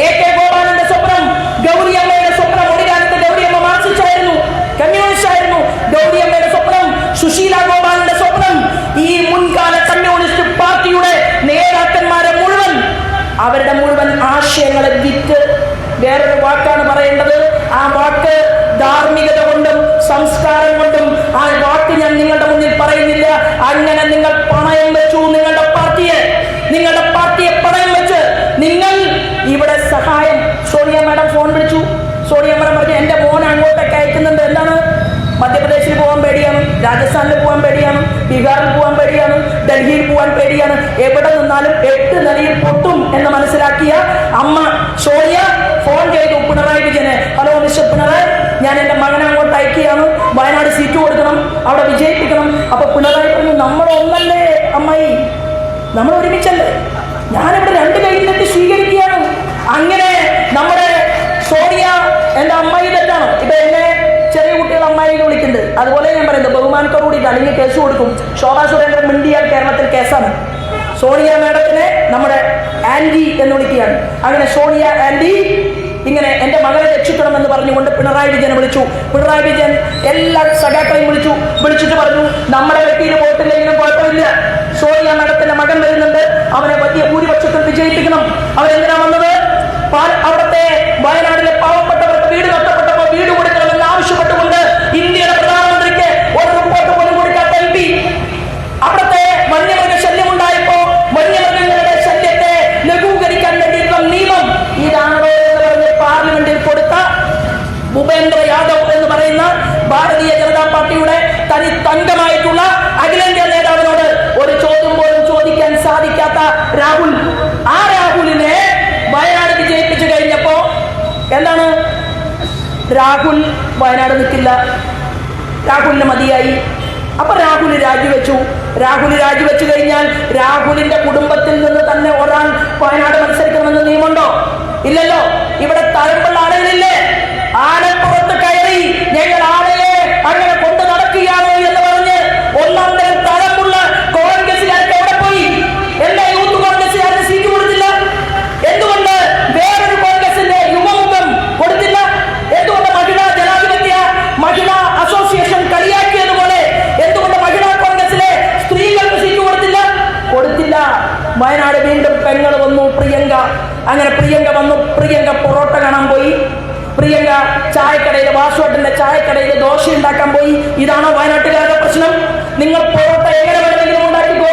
AK ഗോപാലന്റെ സ്വപ്നം, ഗൗരിയമ്മയുടെ സ്വപ്നം, ഒടികാലത്ത് ഗൗരിയമ്മ മാർക്സിസ്റ്റ് ആയിരുന്നു, കമ്മ്യൂണിസ്റ്റ് ആയിരുന്നു. ഗൗരിയമ്മയുടെ സ്വപ്നം, സുശീല ഗോപാലന്റെ സ്വപ്നം, ഈ മുൻകാല കമ്മ്യൂണിസ്റ്റ് പാർട്ടിയുടെ നേതാക്കന്മാരെ മുഴുവൻ അവരുടെ മുഴുവൻ ആശയങ്ങളെ വിറ്റ്, വേറൊരു വാക്കാണ് പറയേണ്ടത്, ആ വാക്ക് ധാർമ്മികത കൊണ്ടും സംസ്കാരം കൊണ്ടും ആ വാക്ക് ഞാൻ നിങ്ങളുടെ മുന്നിൽ പറയുന്നില്ല. അങ്ങനെ നിങ്ങൾ പണയം വെച്ചു നിങ്ങളുടെ പാർട്ടിയെ പണയം വെച്ച് നിങ്ങൾ ഇവിടെ സഹായം. സോണിയ മാഡം ഫോൺ വിളിച്ചു. സോണിയ മാഡം പറഞ്ഞു എന്റെ മോൻ അങ്ങോട്ടേക്ക് അയക്കുന്നുണ്ട്. എന്താണ്? മധ്യപ്രദേശിൽ പോകാൻ പേടിയാണ്, രാജസ്ഥാനിൽ പോകാൻ പേടിയാണ്, ബീഹാറിൽ പോകാൻ പേടിയാണ്, ഡൽഹിയിൽ പോകാൻ പേടിയാണ്. എവിടെ നിന്നാലും 8 നിലയിൽ പൊട്ടും എന്ന് മനസ്സിലാക്കിയ അമ്മ സോണിയ ഫോൺ ചെയ്തു പിണറായി വിജയനെ. ഹലോ മിസ്റ്റർ പിണറായി, ഞാൻ എന്റെ മകനെ അങ്ങോട്ട് അയക്കുകയാണ്, വയനാട് സീറ്റ് കൊടുക്കണം, അവിടെ വിജയിപ്പിക്കണം. അപ്പൊ പിണറായി പറഞ്ഞു, നമ്മൾ ഒന്നല്ലേ അമ്മായി, നമ്മൾ ഒരുമിച്ചല്ലേ, ഞാനിവിടെ 2 കൈയിൽ നിന്ന് സ്വീകരിക്കുകയാണ്. അങ്ങനെ നമ്മുടെ സോണിയ എന്റെ അമ്മായി തെറ്റാണ്. ഇപ്പൊ എന്നെ ചെറിയ കുട്ടികൾ അമ്മായി വിളിക്കുന്നുണ്ട്. അതുപോലെ ഞാൻ പറയുന്നത് ബഹുമാനത്തോടു കൂടി അല്ലെങ്കിൽ കേസ് കൊടുക്കും. ശോഭാ സുരേന്ദ്രൻ മിണ്ടിയാൽ കേരളത്തിൽ കേസാണ്. സോണിയ മാഡത്തിനെ നമ്മുടെ ആന്റി എന്ന് വിളിക്കുകയാണ്. അങ്ങനെ സോണിയ ആന്റി ഇങ്ങനെ എന്റെ മകളെ രക്ഷിക്കണമെന്ന് പറഞ്ഞുകൊണ്ട് പിണറായി വിജയനെ വിളിച്ചു. പിണറായി വിജയൻ എല്ലാ സഖാക്കളെയും വിളിച്ചിട്ട് പറഞ്ഞു, നമ്മുടെ വ്യക്തിയിൽ വോട്ടില്ലെങ്കിലും കുഴപ്പമില്ല, സോണിയ മാഡത്തിന്റെ മകൻ വരുന്നുണ്ട്, അവനെ വലിയ ഭൂരിപക്ഷത്തിൽ വിജയിപ്പിക്കണം. അവരെന്തിനാ വന്നത്? അവിടുത്തെ വയനാട്ടിലെ പാവപ്പെട്ടവർക്ക് വീട് നഷ്ടപ്പെട്ടപ്പോൾ വീട് കൊടുക്കണമെന്ന് ആവശ്യപ്പെട്ടുകൊണ്ട് ഇന്ത്യയുടെ പ്രധാനമന്ത്രിക്ക് ഒരു റിപ്പോർട്ട് പോലും കൊടുക്കാത്ത MP, അവിടുത്തെ വന്യമൃഗ ശല്യം ഉണ്ടായപ്പോ വന്യമൃഗങ്ങളുടെ ശല്യത്തെ ലഘൂകരിക്കാൻ വേണ്ടിയിട്ടുള്ള നിയമം ഇതാണോ എന്ന് പറഞ്ഞ് പാർലമെന്റിൽ കൊടുത്ത ഭൂപേന്ദ്ര യാദവ് എന്ന് പറയുന്ന ഭാരതീയ ജനതാ പാർട്ടിയുടെ തനി തങ്കമായിട്ടുള്ള അഖിലേന്ത്യാ നേതാവിനോട് ഒരു ചോദ്യം പോലും ചോദിക്കാൻ സാധിക്കാത്ത രാഹുൽ, ആ രാഹുലിനെ വയനാട് വിജയിപ്പിച്ചു കഴിഞ്ഞപ്പോ എന്താണ്? രാഹുൽ വയനാട് നിൽക്കില്ല, രാഹുലിന് മതിയായി. അപ്പൊ രാഹുൽ രാജിവെച്ചു. രാജിവെച്ചു കഴിഞ്ഞാൽ രാഹുലിന്റെ കുടുംബത്തിൽ നിന്ന് തന്നെ ഒരാൾ വയനാട് മത്സരിക്കണമെന്ന് നിയമമുണ്ടോ? ഇല്ലല്ലോ. ഇവിടെ തലമുള്ള ആളുകളില്ലേ? ആലപ്പുറത്ത് കയറി ഞങ്ങൾ ആളെ അങ്ങനെ കൊണ്ട് നടക്കുകയാണ് എന്ന് പറഞ്ഞ് ഒന്നാം തരം തലമുള്ള കോൺഗ്രസുകാർക്ക് എവിടെ പോയി? എല്ലാ യൂത്ത് കോൺഗ്രസുകാർക്ക് സീറ്റ് കൊടുത്തില്ല. എന്തുകൊണ്ട് വേറൊരു കോൺഗ്രസിന്റെ യുവമുഖം കൊടുത്തില്ല? എന്തുകൊണ്ട് മഹിളാ അസോസിയേഷൻ കളിയാക്കിയതുപോലെ എന്തുകൊണ്ട് മഹിളാ കോൺഗ്രസിലെ സ്ത്രീകൾക്ക് സീറ്റ് കൊടുത്തില്ല? വയനാട് വീണ്ടും പെങ്ങൾ വന്നു, പ്രിയങ്ക. അങ്ങനെ പ്രിയങ്ക വന്നു. പ്രിയങ്ക പൊറോട്ട കാണാൻ പോയി. പ്രിയങ്ക ചായക്കടയിൽ, വാസുവേട്ടന്റെ ചായക്കടയിൽ ദോശ ഉണ്ടാക്കാൻ പോയി. ഇതാണോ വയനാട്ടുകാരുടെ പ്രശ്നം? നിങ്ങൾ പൊറോട്ട എങ്ങനെ വേണമെങ്കിലും ഉണ്ടാക്കിക്കോ,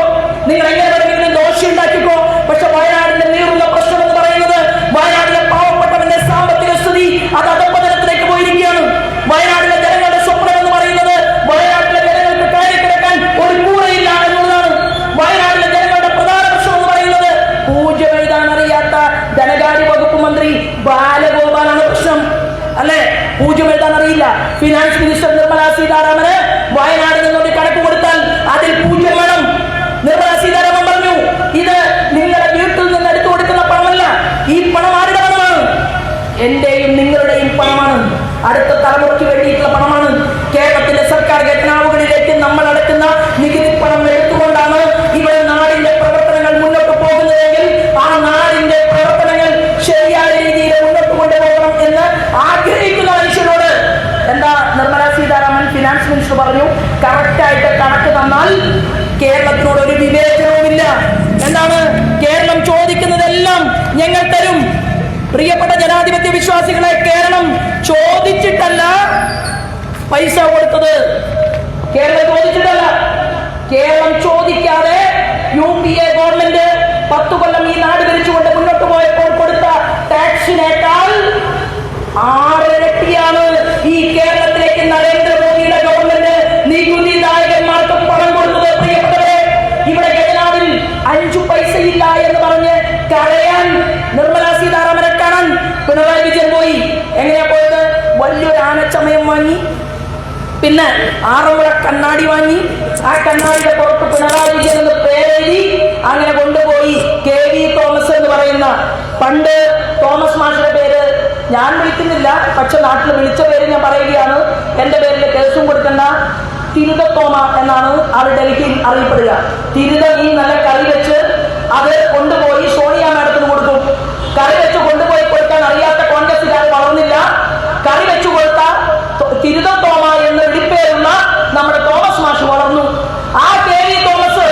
നിങ്ങൾ എങ്ങനെ വേണമെങ്കിലും ദോശ ഉണ്ടാക്കിക്കോ. പക്ഷെ വയനാടിന്റെ നീറുള്ള പ്രശ്നം എന്ന് പറയുന്നത് വയനാട്ടിലെ പാവപ്പെട്ടവന്റെ സാമ്പത്തിക സ്ഥിതി അത് അധപ്പതനത്തിലേക്ക് പോയിരിക്കുകയാണ്. വയനാട്ടിലെ ജനങ്ങളുടെ സ്വപ്നം എന്ന് പറയുന്നത് വയനാട്ടിലെ ജനങ്ങൾക്ക് കയറി കിടക്കാൻ ഒരു കൂറയില്ല എന്നുള്ളതാണ്. വയനാട്ടിലെ ജനങ്ങളുടെ പ്രധാന പ്രശ്നം എന്ന് പറയുന്നത് ഫിനാൻസ് മിനിസ്റ്റർ നിർമ്മല സീതാരാമന് വയനാട് നിന്നൊരു കണക്ക് കൊടുത്താൽ അതിൽ 0 വേണം. നിർമ്മല സീതാരാമൻ പറഞ്ഞു, ഇത് നിങ്ങളുടെ വീട്ടിൽ നിന്ന് എടുത്തു കൊടുക്കുന്ന പണമല്ല, ഈ പണം ആരുടെ പണമാണ്? എന്റെയും നിങ്ങളുടെയും പണമാണ്. അടുത്ത തലമുറയ്ക്ക് വേണ്ടിയിട്ടുള്ള പണമാണ്. കേരളത്തിന്റെ സർക്കാർ ഖജനാവുകളിലേക്ക് നമ്മൾ അടയ്ക്കുന്ന നികുതി പണം എടുത്തുകൊണ്ടാണ് ഇവിടെ നാടിന്റെ പ്രവർത്തനങ്ങൾ മുന്നോട്ട് പോകുന്നതെങ്കിൽ ആ നാടിന്റെ പ്രവർത്തനങ്ങൾ ശരിയായ രീതിയിൽ മുന്നോട്ട് കൊണ്ടുപോകണം എന്ന് ആഗ്രഹിക്കുന്ന മനുഷ്യരോട് എന്താ നിർമ്മല സീതാരാമൻ ഫിനാൻസ് മിനിസ്റ്റർ പറഞ്ഞു, കറക്റ്റായിട്ട് കണക്ക് തന്നാൽ കേരളത്തിനോട് ഒരു വിവേചനവുമില്ല. എന്താണ് കേരളം ചോദിക്കുന്നതെല്ലാം ഞങ്ങൾ തരും. പ്രിയപ്പെട്ട ജനാധിപത്യ വിശ്വാസികളെ, കേരളം ചോദിച്ചിട്ടല്ല പൈസ കൊടുത്തത്. കേരളം ചോദിച്ചിട്ടല്ല. കേരളം ചോദിക്കാതെ UPA ഗവൺമെന്റ് 10 കൊല്ലം ഈ നാട് ഭരിച്ചുകൊണ്ട് മുന്നോട്ട് പോയപ്പോൾ കൊടുത്ത ടാക്സിനേക്കാൾ 6 ഇരട്ടിയാണ് ഈ കേരളത്തിലേക്ക് നരേന്ദ്രമോദിയുടെ ഗവൺമെന്റ് നികുതിദായകന്മാർക്ക് പണം കൊടുത്തത്. പ്രിയപ്പെട്ടവരെ, ഇവിടെ ഖജനാവിൽ 5 പൈസയില്ല എന്ന് പറഞ്ഞ് കരയാൻ നിർമ്മല സീതാരാമനെ കാണാൻ പിണറായി വിജയൻ പോയി. എങ്ങനെയാ പോയത്? വലിയൊരു ആനച്ചമയം വാങ്ങി, പിന്നെ 6 മുഴ കണ്ണാടി വാങ്ങി, ആ കണ്ണാടിയുടെ പുറത്ത് പിണറായി വിജയൻ എന്ന് പേരെഴുതി അങ്ങനെ കൊണ്ടുപോയി. KV തോമസ് എന്ന് പറയുന്ന, പണ്ട് തോമസ് മാഷിന്റെ പേര് ഞാൻ വിളിക്കുന്നില്ല, പക്ഷെ നാട്ടിൽ വിളിച്ച പേര് ഞാൻ പറയുകയാണ്, എന്റെ പേരിൽ കേസും കൊടുക്കണ്ട, തിരുത തോമ എന്നാണ് ആൾ ഡൽഹിയിൽ അറിയപ്പെടുക. തിരുത ഈ നല്ല കറി വെച്ച് അത് കൊണ്ടുപോയി സോണിയ മാഡത്തിന് കൊടുക്കും. കറി വെച്ച് കൊണ്ടുപോയി കൊടുക്കാൻ അറിയാത്ത കോൺഗ്രസുകാർ വളർന്നില്ല. കറി വെച്ചു കൊടുത്ത തിരുത തോമ എന്ന വിളിപ്പേരുള്ള നമ്മുടെ തോമസ് മാഷ് വളർന്നു. ആ KV തോമസ്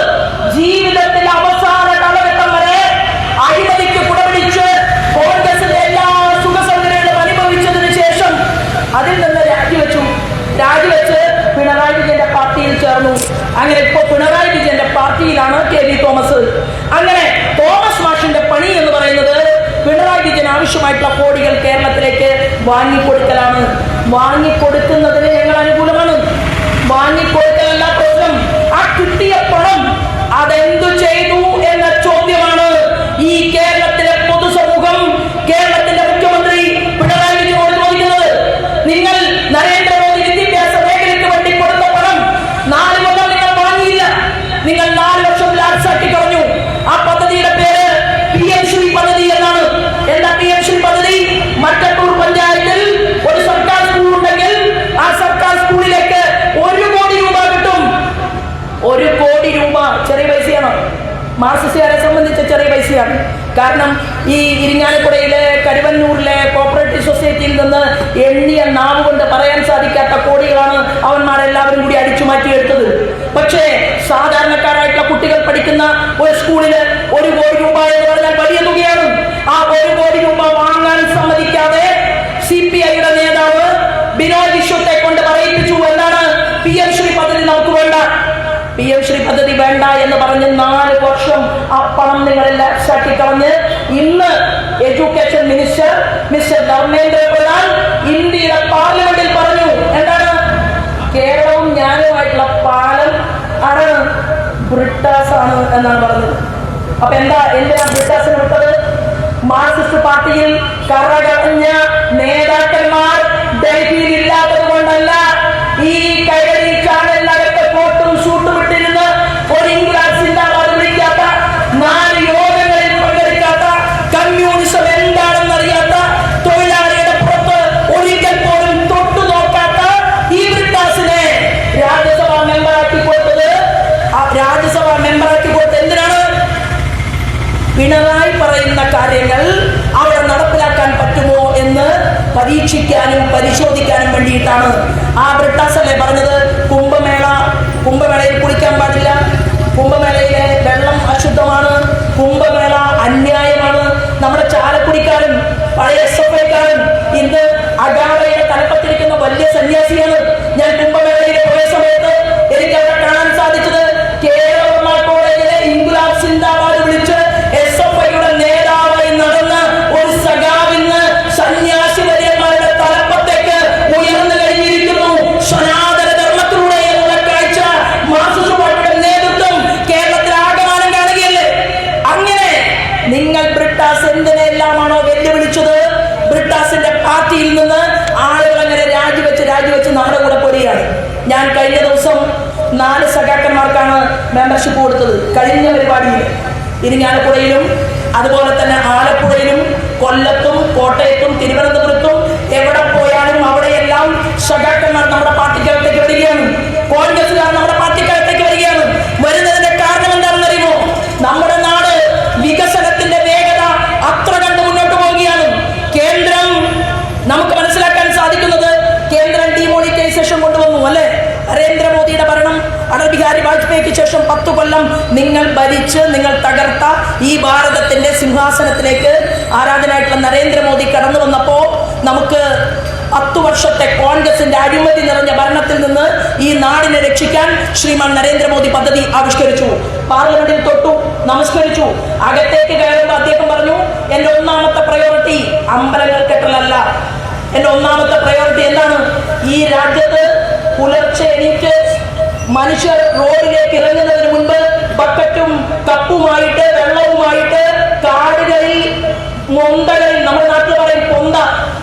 ജീവിതത്തിൽ അവസാന കാലഘട്ടം വരെ അഴിമതിക്ക് കുടപിടിച്ച് കോൺഗ്രസിന്റെ എല്ലാ സുഖ സൗകര്യങ്ങളും അനുഭവിച്ചതിന് ശേഷം അതിൽ നിന്ന് രാജിവെച്ച് പിണറായി വിജയന്റെ പാർട്ടിയിൽ ചേർന്നു. അങ്ങനെ ഇപ്പൊ പിണറായി വിജയന്റെ പാർട്ടിയിലാണ് KV തോമസ്. അങ്ങനെ തോമസ് മാഷിന്റെ പണി എന്ന് പറയുന്നത് പിണറായി വിജയൻ ആവശ്യമായിട്ടുള്ള കോടികൾ കേരളത്തിലേക്ക് വാങ്ങിക്കൊടുക്കലാണ്. വാങ്ങിക്കൊടുക്കുന്നതിന് ഞങ്ങൾ അനുകൂലമാണ്. വാങ്ങിക്കൊടുക്കലല്ല പ്രശ്നം, ആ കിട്ടിയ പണം അതെന്തു ചെയ്തു എന്ന ചോദ്യമാണ് ഈ കേരളത്തിലെ പൊതുസമൂഹം കേരളത്തിന്റെ മുഖ്യമന്ത്രി പിണറായി വിജയനോട് ചോദിക്കുന്നത്. നിങ്ങൾ നരേന്ദ്രമോദി വിദ്യാഭ്യാസ മേഖലയ്ക്ക് വേണ്ടി കൊടുത്ത പണം 4 മുതൽ നിങ്ങൾ വാങ്ങിയില്ല. നിങ്ങൾ 4 ലക്ഷം ലാപ്സാക്കി കളഞ്ഞു. ആ പദ്ധതിയുടെ പേര് PM ശ്രീ പദ്ധതി എന്നാണ്. എന്താ PM ശ്രീ പദ്ധതി? മട്ടന്നൂർ പഞ്ചായത്തിൽ ഒരു സർക്കാർ സ്കൂൾ ഉണ്ടെങ്കിൽ ആ സർക്കാർ സ്കൂളിലേക്ക് 1 കോടി രൂപ കിട്ടും. 1 കോടി രൂപ ചെറിയ പൈസയാണ്, മാർക്സിസ്റ്റുകാരെ സംബന്ധിച്ച ചെറിയ പൈസയാണ്. കാരണം ഈ ഇരിങ്ങാലക്കുടയിലെ കരുവന്നൂരിലെ കോപ്പറേറ്റീവ് സൊസൈറ്റിയിൽ നിന്ന് എണ്ണിയ നാവ് കൊണ്ട് പറയാൻ സാധിക്കാത്ത കോടികളാണ് അവന്മാരെല്ലാവരും കൂടി അടിച്ചു മാറ്റിയെടുത്തത്. പക്ഷേ സാധാരണക്കാരായിട്ടുള്ള കുട്ടികൾ പഠിക്കുന്ന ഒരു സ്കൂളിന് 1 കോടി രൂപ എന്ന് പറഞ്ഞാൽ വലിയ തുകയാണ്. ആ 1 കോടി രൂപ വാങ്ങാൻ സമ്മതിക്കാതെ CPIയുടെ നേതാവ് ബിനോയ് വിശ്വത്തെ കൊണ്ട് പറയിപ്പിച്ചു. എന്താണ്? PM ശ്രീ പദ്ധതി നമുക്ക് വേണ്ട, PM ശ്രീ പദ്ധതി വേണ്ട എന്ന് പറഞ്ഞ് 4 വർഷം ആ പണം നിങ്ങളെല്ലാം കളഞ്ഞ് ഇന്ന് education minister mister Dharmendra Pradhan ഇന്ത്യയുടെ പാർലമെന്റിൽ പറഞ്ഞു, എന്താണ്? കേരളവും ഞാനുമായിട്ടുള്ള പാലം ആണ് ബ്രിട്ടാസ് ആണ് എന്നാണ് പറഞ്ഞത്. അപ്പൊ എന്തിനാ ബ്രിട്ടാസിന് വിട്ടത്? മാർക്സിസ്റ്റ് പാർട്ടിയിൽ കറകഞ്ഞ നേതാക്കന്മാർ ഡൽഹിയിൽ ഇല്ലാത്തത് കൊണ്ടല്ല. ഈ കൈരളി ചാനലിനകത്ത് കോട്ടും സൂട്ടും ഇട്ടിരുന്ന് ഒരു ഇംഗ്ലാസ് സിന്ദാബാദ് വിളിക്കാത്ത, 4 യോഗങ്ങളിൽ പങ്കെടുക്കാത്ത, കമ്മ്യൂണിസം എന്താണെന്ന് അറിയാത്ത, തൊഴിലാളിയുടെ പുറത്ത് ഒരിക്കൽ പോലും തൊട്ടു നോക്കാത്ത ഈ ബ്രിട്ടാസിനെ രാജ്യസഭാ മെമ്പറാക്കി കൊടുത്തത്. രാജ്യസഭാ മെമ്പറാക്കി കൊടുത്തത് എന്തിനാണ്? പിണറായി പറയുന്ന കാര്യങ്ങൾ അവിടെ നടപ്പിലാക്കാൻ പറ്റുമോ എന്ന് പരീക്ഷിക്കാനും പരിശോധിക്കാനും വേണ്ടിയിട്ടാണ്. ആ ബ്രിട്ടാസല്ലേ പറഞ്ഞത് കുംഭമേളയിൽ കുളിക്കാൻ പാടില്ല, കുംഭമേളയിലെ വെള്ളം അശുദ്ധമാണ്, കുംഭമേള അന്യായമാണ്. നമ്മുടെ ചാലക്കുടിക്കാരൻ, പഴയ SFIക്കാരൻ, ഇന്ന് അഗാവയുടെ തലപ്പത്തിരിക്കുന്ന വലിയ സന്യാസിയാണ്. ഞാൻ കുംഭമേളയിൽ പോയ സമയത്ത് എനിക്ക് അവിടെ കാണാൻ സാധിച്ചത് കേരള കോളേജിലെ ഇംഗ്ലാസ് സിന്ദാബാദ് വിളിച്ച് SFIയുടെ നേതാവായി നടന്ന ഒരു സഖാവിന്ന് സന്യാസി വര്യന്മാരുടെ തലപ്പത്തേക്ക് ഉയർന്നു കഴിഞ്ഞിരിക്കുന്നു. സ്കോളർഷിപ്പ് കൊടുത്തത് കഴിഞ്ഞ പരിപാടിയിൽ. ഇരിങ്ങാലക്കുടയിലും അതുപോലെ തന്നെ ആലപ്പുഴയിലും കൊല്ലത്തും കോട്ടയത്തും തിരുവനന്തപുരത്തും എവിടെ പോയാലും അവിടെയെല്ലാം സഖാക്കന്മാർ നമ്മുടെ പാർട്ടിക്കകത്തേക്ക് വരികയാണ്, കോൺഗ്രസുകാർ നമ്മുടെ പാർട്ടിക്കകത്തേക്ക് വരികയാണ്. വരുന്നതിന്റെ കാരണം എന്താണെന്ന് അറിയുമോ? നമ്മുടെ നാട് വികസനത്തിന്റെ വേഗത അത്ര കണ്ട് മുന്നോട്ട് പോവുകയാണ്. കേന്ദ്രം നമുക്ക് മനസ്സിലാക്കാൻ സാധിക്കുന്നത് കേന്ദ്രം ഡിമോണിറ്റൈസേഷൻ കൊണ്ടുവന്നു അല്ലെ. നരേന്ദ്രമോദിയുടെ ഭരണം, അടൽ ബിഹാരി വാജ്പേയിക്ക് ശേഷം 10 കൊല്ലം നിങ്ങൾ ഭരിച്ച് നിങ്ങൾ തകർത്ത ഈ ഭാരതത്തിന്റെ സിംഹാസനത്തിലേക്ക് ആരാധനായിട്ടുള്ള നരേന്ദ്രമോദി കടന്നു വന്നപ്പോ നമുക്ക് 10 വർഷത്തെ കോൺഗ്രസിന്റെ അഴിമതി നിറഞ്ഞ ഭരണത്തിൽ നിന്ന് ഈ നാടിനെ രക്ഷിക്കാൻ ശ്രീമാൻ നരേന്ദ്രമോദി പദ്ധതി ആവിഷ്കരിച്ചു. പാർലമെന്റിൽ തൊട്ടു, നമസ്കരിച്ചു. അകത്തേക്ക് കയറുമ്പോൾ അദ്ദേഹം പറഞ്ഞു, എന്റെ ഒന്നാമത്തെ പ്രയോറിറ്റി അമ്പലങ്ങൾ കെട്ടലല്ല. എന്റെ ഒന്നാമത്തെ പ്രയോറിറ്റി എന്താണ്? ഈ രാജ്യത്ത് പുലർച്ചെ എനിക്ക് മനുഷ്യർ റോഡിലേക്ക് ഇറങ്ങുന്നതിന് മുൻപ് ബക്കറ്റും കപ്പുമായിട്ട് വെള്ളവുമായിട്ട് കാടുകളിൽ, മൊന്തകളിൽ, നമ്മുടെ നാട്ടിൽ പറയും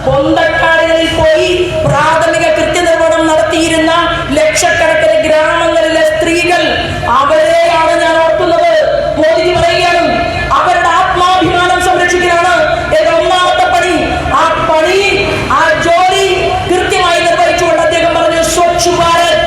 പൊന്തക്കാടുകളിൽ പോയി പ്രാഥമിക കൃത്യനിർവഹണം നടത്തിയിരുന്ന ലക്ഷക്കണക്കിന് ഗ്രാമങ്ങളിലെ സ്ത്രീകൾ, അവരെയാണ് ഞാൻ ഓർക്കുന്നത്. മോദിജി പറയുകയാണ്, അവരുടെ ആത്മാഭിമാനം സംരക്ഷിക്കലാണ് എന്റെ ഒന്നാമത്തെ പണി. ആ ജോലി കൃത്യമായി നിർവഹിച്ചുകൊണ്ട് അദ്ദേഹം പറഞ്ഞു, സ്വച്ഛ് ഭാരത്,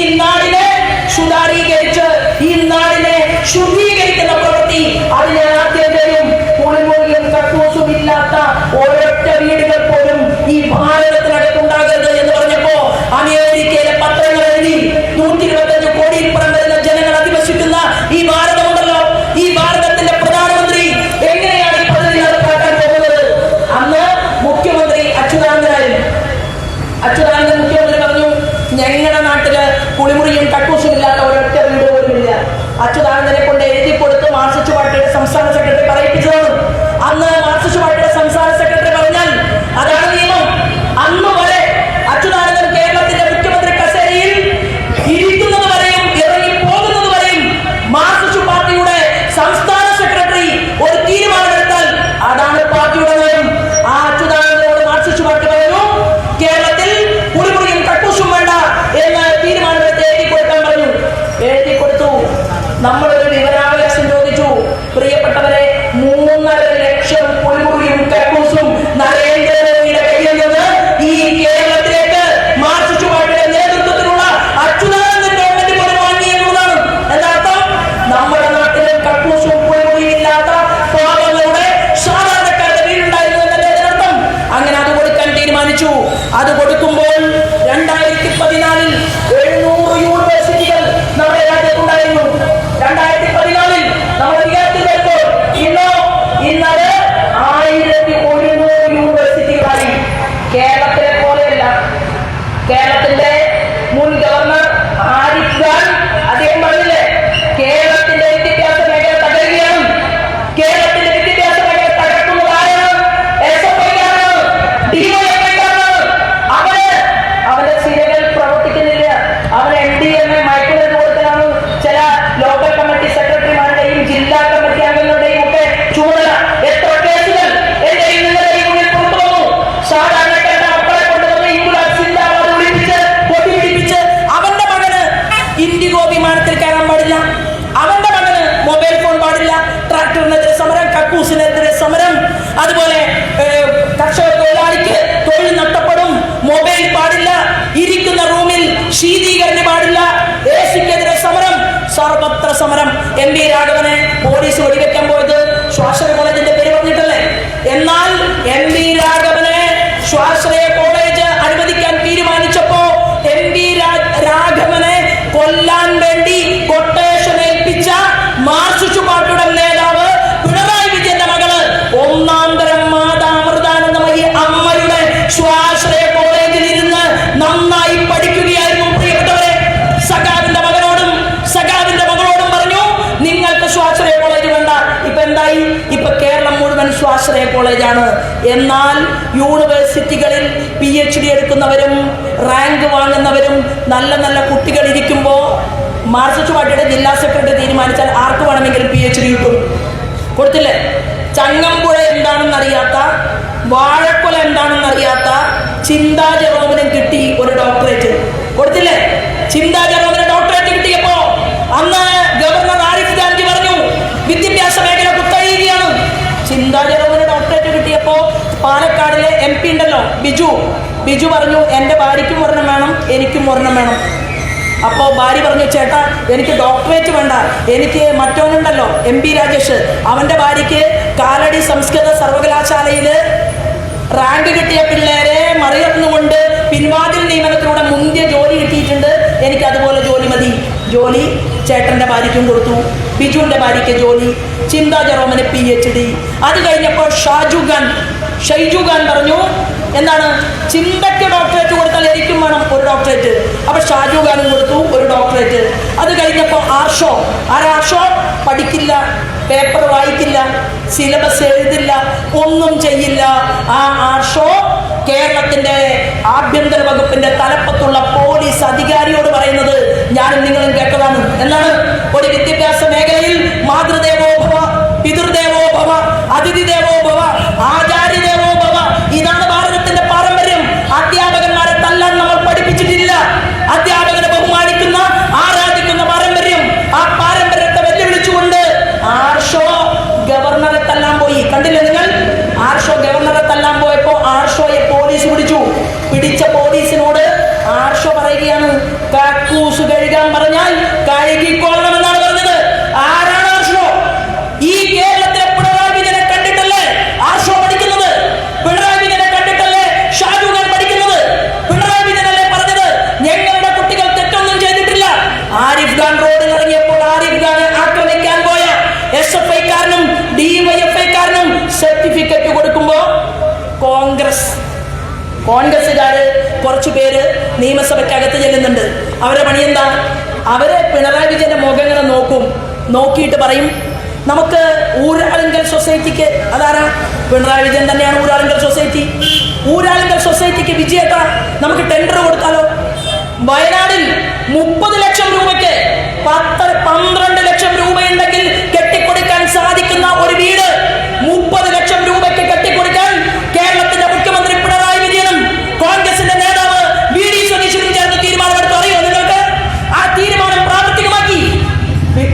ഈ നാടിനെ സുതാരീകരിച്ച് ഈ നാടിനെ ശുദ്ധീകരിക്കുന്ന പ്രവൃത്തി അതിനെ ആദ്യം ചെയ്യും. കുളിമുറിയും കക്കൂസും ഇല്ലാത്ത ഒരൊറ്റ വീടുകൾ പോലും ഈ ഭാരതത്തിനകത്തുണ്ടാകരുത് എന്ന് പറഞ്ഞപ്പോ അമേരിക്കയിലെ പത്രങ്ങൾ എഴുതി 125 കോടിയിൽ പുറം വരുന്ന ജനങ്ങൾ അധിവസിക്കുന്ന ഈ ഭാരതമുണ്ടല്ലോ, ഈ ഭാരതത്തിന്റെ പ്രധാനമന്ത്രി എങ്ങനെയാണ് ഈ പദ്ധതി നടപ്പാക്കാൻ പോകുന്നത്? അന്ന് മുഖ്യമന്ത്രി അച്യുതാനന്ദൻ മുഖ്യമന്ത്രി പറഞ്ഞു, ഞങ്ങളുടെ നാട്ടില് കുളിമുറിയും കക്കൂസും ഇല്ലാത്ത ഒരൊറ്റ വീട് പോലും ഇല്ല. അച്യുതാനന്ദനെ കൊണ്ട് എഴുതി കൊടുത്ത് മാർക്സിസ്റ്റ് പാർട്ടിയുടെ സംസ്ഥാന സെക്രട്ടറി പറയിപ്പിച്ചതാണ്. അന്ന് മാർക്സിസ്റ്റ് പാർട്ടിയുടെ സംസ്ഥാന സെക്രട്ടറി പറഞ്ഞാൽ അതാണ് നിയമം. അന്ന് വരെ അച്യുതാനന്ദൻ കേരളത്തിന്റെ മുഖ്യമന്ത്രി കസേരയിൽ ഇരിക്കുന്നത് വരെയും ഇറങ്ങി പോകുന്നത് വരെയും മാർക്സിസ്റ്റ് പാർട്ടിയുടെ സംസ്ഥാന സെക്രട്ടറി ഒരു തീരുമാനമെടുത്താൽ അതാണ് പാർട്ടിയുടെ നയം. ആ അച്യുതാനന്ദനോട് മാർക്സിസ്റ്റ് പാർട്ടി പറഞ്ഞു, കേരളത്തിൽ കുളിമുറിയും കക്കൂസും വേണ്ട എന്ന് തീരുമാനമെടുത്ത് എഴുതി കൊടുക്കാൻ പറഞ്ഞു. എഴുതി കൊടുത്തു. നമ്മളൊരു വിവരാവകാശം ചോദിച്ചു. പ്രിയപ്പെട്ടവരെ, 3.5 ലക്ഷം കുളിമുറിയും കക്കൂസും നരേന്ദ്രമോദിയുടെ കയ്യിൽ നിന്ന് ഈ കേരളത്തിലേക്ക് മാർക്സിസ്റ്റ് പാർട്ടിയുടെ നേതൃത്വത്തിലുള്ള അച്യുതാനന്ദൻ ഗവൺമെന്റ് പോലും വാങ്ങി എന്നുള്ളതാണ്. എന്നർത്ഥം നമ്മുടെ നാട്ടിൽ കക്കൂസും കുളിമുറിയും ഇല്ലാത്ത പാവങ്ങളുടെ സാധാരണക്കാരുടെ വീടുണ്ടായിരുന്നു എന്നല്ലേ അതിനർത്ഥം. അങ്ങനെ അത് കൊടുക്കാൻ തീരുമാനിച്ചു. അത് കൊടുക്കുമ്പോൾ 2014 700 യൂണിവേഴ്സിറ്റികൾ നമ്മുടെ രാജ്യത്തുണ്ടായിരുന്നു. 2014 നമ്മുടെ വികാരത്തിൽ വരുമ്പോൾ ഇന്നത് 1100 യൂണിവേഴ്സിറ്റികളായി. കേരളത്തിലെ പോലെയല്ല. കേരളത്തിന്റെ മുൻ ഗവർണർ ആരിഫ് ഖാൻ അദ്ദേഹം പറഞ്ഞില്ലേ, കേരളത്തിന്റെ വിദ്യാഭ്യാസ മേഖല തകരുകയാണ്. കേരളത്തിന്റെ വിദ്യാഭ്യാസ മേഖല തകർക്കുന്നത് ആരാണ്? SFI-ക്കാരാണ്, DYFI-ക്കാരാണ്. അവന്റെ സിരകൾ പ്രവർത്തിക്കുന്നില്ല. അവന് MDMA മയക്കുമരുന്ന് കൊടുക്കലാണ് ചില ലോക്കൽ കമ്മിറ്റി സെക്രട്ടറിമാരുടെയും ജില്ലാ കമ്മിറ്റി അംഗങ്ങളുടെയും ഒക്കെ ചുമതല. എത്ര കേസുകൾ എന്റെയും നിങ്ങളുടെയും മുന്നിൽ പുറത്തു വന്നു. സാധാരണക്കാരുടെ മക്കളെ കൊണ്ടുവന്ന് ഇംഗ്ലാസ് സിന്ദാബാദ് വിളിപ്പിച്ച് കൊട്ടിപ്പിടിപ്പിച്ച് അവന്റെ മകന് ഇൻഡിഗോ വിമാനത്തിൽ കയറാൻ പാടില്ല, അവന്റെ മകന് മൊബൈൽ ഫോൺ പാടില്ല, ട്രാക്ടറിനെതിരെ സമരം, കക്കൂസിനെതിരെ സമരം, അതുപോലെ കർഷക തൊഴിലാളിക്ക് തൊഴിൽ നഷ്ടപ്പെടും, മൊബൈൽ പാടില്ല, ഇരിക്കുന്ന റൂമിൽ ശീതീകരണം പാടില്ല, AC-ക്കെതിരെ സമരം, സർവത്ര സമരം. MP രാഘവനെ പോലീസ് വെടിവെക്കാൻ പോയത് സ്വാശ്രയ കോളേജിന്റെ പേര് പറഞ്ഞിട്ടല്ലേ? എന്നാൽ MP രാഘവനെ സ്വാശ്രയ കോളേജ് അനുവദിക്കാൻ തീരുമാനിച്ചപ്പോ MP രാഘവനെ കൊല്ലാൻ വേണ്ടി കൊട്ടേഷൻ ഏൽപ്പിച്ച മാർക്സിസ്റ്റ് പാർട്ടിയുടെ നേതാവ് പിണറായി വിജയന്റെ മകള് ഒന്നാം തരം മാതാമൃതാനന്ദമയി അമ്മയുടെ സ്വാശ്രയ കോളേജിൽ ഇരുന്ന് നന്നായി പഠിക്കുകയായിരുന്നു. പ്രിയപ്പെട്ടവരെ, സഖാവിന്റെ മകനോടും സഖാവിന്റെ മകളോടും പറഞ്ഞു, നിങ്ങൾക്ക് സ്വാശ്രയ കോളേജ് വേണ്ട. ഇപ്പൊ എന്തായി? ഇപ്പൊ കേരളം മുഴുവൻ സ്വാശ്രയ കോളേജാണ്. എന്നാൽ യൂണിവേഴ്സിറ്റികളിൽ PhD എടുക്കുന്നവരും റാങ്ക് വാങ്ങുന്നവരും നല്ല നല്ല കുട്ടികൾ ഇരിക്കുമ്പോ മാർക്സിസ്റ്റ് പാർട്ടിയുടെ ജില്ലാ സെക്രട്ടറി തീരുമാനിച്ചാൽ ആർക്ക് വേണമെങ്കിലും PhD കിട്ടും. കൊടുത്തില്ലേ? ചങ്ങമ്പുഴ എന്താണെന്നറിയാത്ത, വാഴക്കൊല എന്താണെന്നറിയാത്ത ചിന്താ ജെറോമിനും കിട്ടി ഒരു ഡോക്ടറേറ്റ്. കൊടുത്തില്ലേ? ചിന്താ ജെറോമിന് ഡോക്ടറേറ്റ് കിട്ടിയപ്പോ അന്ന് ഗവർണർ ഉണ്ടല്ലോ ബിജു പറഞ്ഞു എൻ്റെ ഭാര്യയ്ക്കും ഒരെണ്ണം വേണം, എനിക്കും ഒരെണ്ണം വേണം. അപ്പോൾ ഭാര്യ പറഞ്ഞു, ചേട്ടാ എനിക്ക് ഡോക്ടറേറ്റ് വേണ്ട, എനിക്ക് മറ്റവനുണ്ടല്ലോ MP രാജേഷ്, അവൻ്റെ ഭാര്യയ്ക്ക് കാലടി സംസ്കൃത സർവകലാശാലയിൽ റാങ്ക് കിട്ടിയ പിള്ളേരെ മറികടന്നുകൊണ്ട് പിൻവാതിൽ നിയമനത്തിലൂടെ മുന്തിയ ജോലി കിട്ടിയിട്ടുണ്ട്, എനിക്ക് അതുപോലെ ജോലി മതി. ജോലി ചേട്ടൻ്റെ ഭാര്യയ്ക്കും കൊടുത്തു. ബിജുവിൻ്റെ ഭാര്യയ്ക്ക് ജോലി, ചിന്താ ജെറോമിന് PhD. അത് കഴിഞ്ഞപ്പോൾ ഷൈജു ഖാൻ പറഞ്ഞു, എന്താണ്, ചിന്തയ്ക്ക് ഡോക്ടറേറ്റ് കൊടുത്താൽ എനിക്കും വേണം ഒരു ഡോക്ടറേറ്റ്. അപ്പോൾ ഷാജു ഖാനും കൊടുത്തു ഒരു ഡോക്ടറേറ്റ്. അത് കഴിഞ്ഞപ്പോൾ ആർഷോ പഠിക്കില്ല, പേപ്പർ വായിക്കില്ല, സിലബസ് എഴുതില്ല, ഒന്നും ചെയ്യില്ല. ആ ആർഷോ കേരളത്തിന്റെ ആഭ്യന്തര വകുപ്പിന്റെ തലപ്പത്തുള്ള പോലീസ് അധികാരിയോട് പറയുന്നത് ഞാനും നിങ്ങളും കേട്ടതാണ്. എന്താണ്? ഒരു വിദ്യാഭ്യാസ മേഖലയിൽ മാതൃദേവോ ഭവ, പിതൃദേവോ ഭവ, അതിഥി ദേവോ ഭവ, ആചാര്യ ദേവോ ഭവ, ഇതാണ് ഭാരതത്തിന്റെ പാരമ്പര്യം. അധ്യാപകന്മാരെ തല്ലാൻ നമ്മൾ പഠിപ്പിച്ചിട്ടില്ല. അധ്യാപകനെ ബഹുമാനിക്കുന്ന, ആരാധിക്കുന്ന പാരമ്പര്യം. ആ പാരമ്പര്യത്തെ വെല്ലുവിളിച്ചുകൊണ്ട് ആർഷോ ഗവർണറെ തല്ലാൻ പോയി. കണ്ടില്ലേ നിങ്ങൾ? ആർഷോ ഗവർണറെ തല്ലാൻ പോയപ്പോ ആർഷോയെ പോലീസ് പിടിച്ച പോലീസിനോട് ആർഷോ പറയുകയാണ്, കക്കൂസ് കഴുകാൻ പറഞ്ഞാൽ കഴുകിക്കൊള്ളണമെന്നാണ് പറഞ്ഞത്. ആരാണ് ആർഷോ? ഈ കേരളത്തിലെ പിണറായി വിജയനെ കണ്ടിട്ടല്ലേ ആർഷോ പഠിക്കുന്നത്? പിണറായി വിജയനെ കണ്ടിട്ടല്ലേ ഷാജു ഖാൻ പഠിക്കുന്നത്? പിണറായി വിജയനല്ലേ പറഞ്ഞത് ഞങ്ങളുടെ കുട്ടികൾ തെറ്റൊന്നും ചെയ്തിട്ടില്ല? ആരിഫ് ഖാൻ റോഡിൽ ഇറങ്ങിയപ്പോൾ ആരിഫ് ഖാനെ ആക്രമിക്കാൻ പോയ SFI കാരനും DYFI കാരനും സർട്ടിഫിക്കറ്റ് കൊടുക്കുമ്പോ കോൺഗ്രസ്സുകാര് കുറച്ചു പേര് നിയമസഭയ്ക്കകത്ത് ചെല്ലുന്നുണ്ട്. അവരുടെ പണി എന്താ? അവരെ പിണറായി വിജയന്റെ മുഖങ്ങളെ നോക്കിയിട്ട് പറയും, നമുക്ക് ഊരാളുങ്കൽ സൊസൈറ്റിക്ക്, അതാരാ? പിണറായി വിജയൻ തന്നെയാണ് ഊരാളുങ്കൽ സൊസൈറ്റിക്ക് വിജയേട്ട നമുക്ക് ടെൻഡർ കൊടുത്താലോ? വയനാടിൽ 30 ലക്ഷം രൂപയ്ക്ക് 12 ലക്ഷം രൂപയുണ്ടെങ്കിൽ കെട്ടിക്കൊടുക്കാൻ സാധിക്കുന്ന ഒരു വീട് 30 ലക്ഷം രൂപയ്ക്ക് കെട്ടിക്കൊടുക്കാൻ കേരളത്തിന്റെ മുഖ്യമന്ത്രി പിണറായി വിജയനും കോൺഗ്രസിന്റെ നേതാവ് VD സതീശനും ചേർന്ന് തീരുമാനമെടുത്തു. അറിയോ നിങ്ങൾക്ക്? ആ തീരുമാനം പ്രാവർത്തികമാക്കി.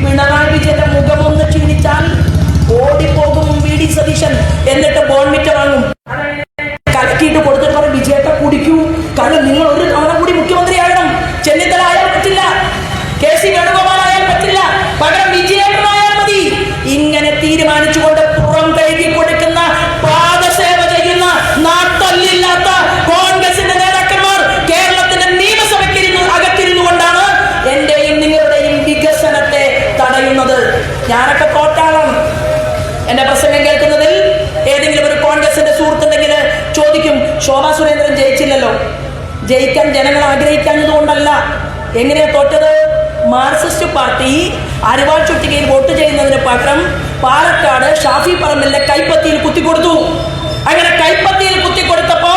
പിണറായി വിജയന്റെ മുഖമൊന്ന് ക്ഷീണിച്ചാൽ ഓടിപ്പോകും VD സതീശൻ, എന്നിട്ട് ബോൺമിറ്റ വാങ്ങും. കലക്കിയിട്ട് കൊടുത്തിട്ട് പറയും, വിജയേട്ട കുടിക്കൂ, കാരണം നിങ്ങൾ ഒരു തവണ കൂടി മുഖ്യമന്ത്രിയാകണം. ചെന്നിത്തല ആയാൽ പറ്റില്ല, KC വേണുഗോപാൽ ആയാൽ പറ്റില്ല, പകരം വിജയേട്ടനായാൽ മതി. ഇങ്ങനെ തീരുമാനിച്ചുകൊണ്ട് പുറം കഴുകി കൊടുക്കുന്ന, പാദസേവ ചെയ്യുന്ന, നാട്ടല്ലില്ലാത്ത കോൺഗ്രസിന്റെ നേതാക്കന്മാർ കേരളത്തിന്റെ നിയമസഭയ്ക്ക് അകത്തിരുന്നു കൊണ്ടാണ് എന്റെയും നിങ്ങളുടെയും വികസനത്തെ തടയുന്നത്. ഞാനൊക്കെ തോറ്റാളാണ്. എന്റെ പ്രസംഗം കേൾക്കുന്നതിൽ ഏതെങ്കിലും ഒരു കോൺഗ്രസിന്റെ സുഹൃത്തുണ്ടെങ്കിൽ ചോദിക്കും, ശോഭാ സുരേന്ദ്രൻ ജയിച്ചില്ലല്ലോ. ജയിക്കാൻ ജനങ്ങൾ ആഗ്രഹിക്കാഞ്ഞതുകൊണ്ടല്ല. എങ്ങനെയാ തോറ്റത്? മാർക്സിസ്റ്റ് പാർട്ടി അരിവാൾ ചുറ്റികയിൽ വോട്ട് ചെയ്യുന്നതിന് പകരം പാലക്കാട് ഷാഫി പറമ്പിലെ കൈപ്പത്തിയിൽ കുത്തിക്കൊടുത്തു. അങ്ങനെ കൈപ്പത്തിയിൽ കുത്തിക്കൊടുത്തപ്പോ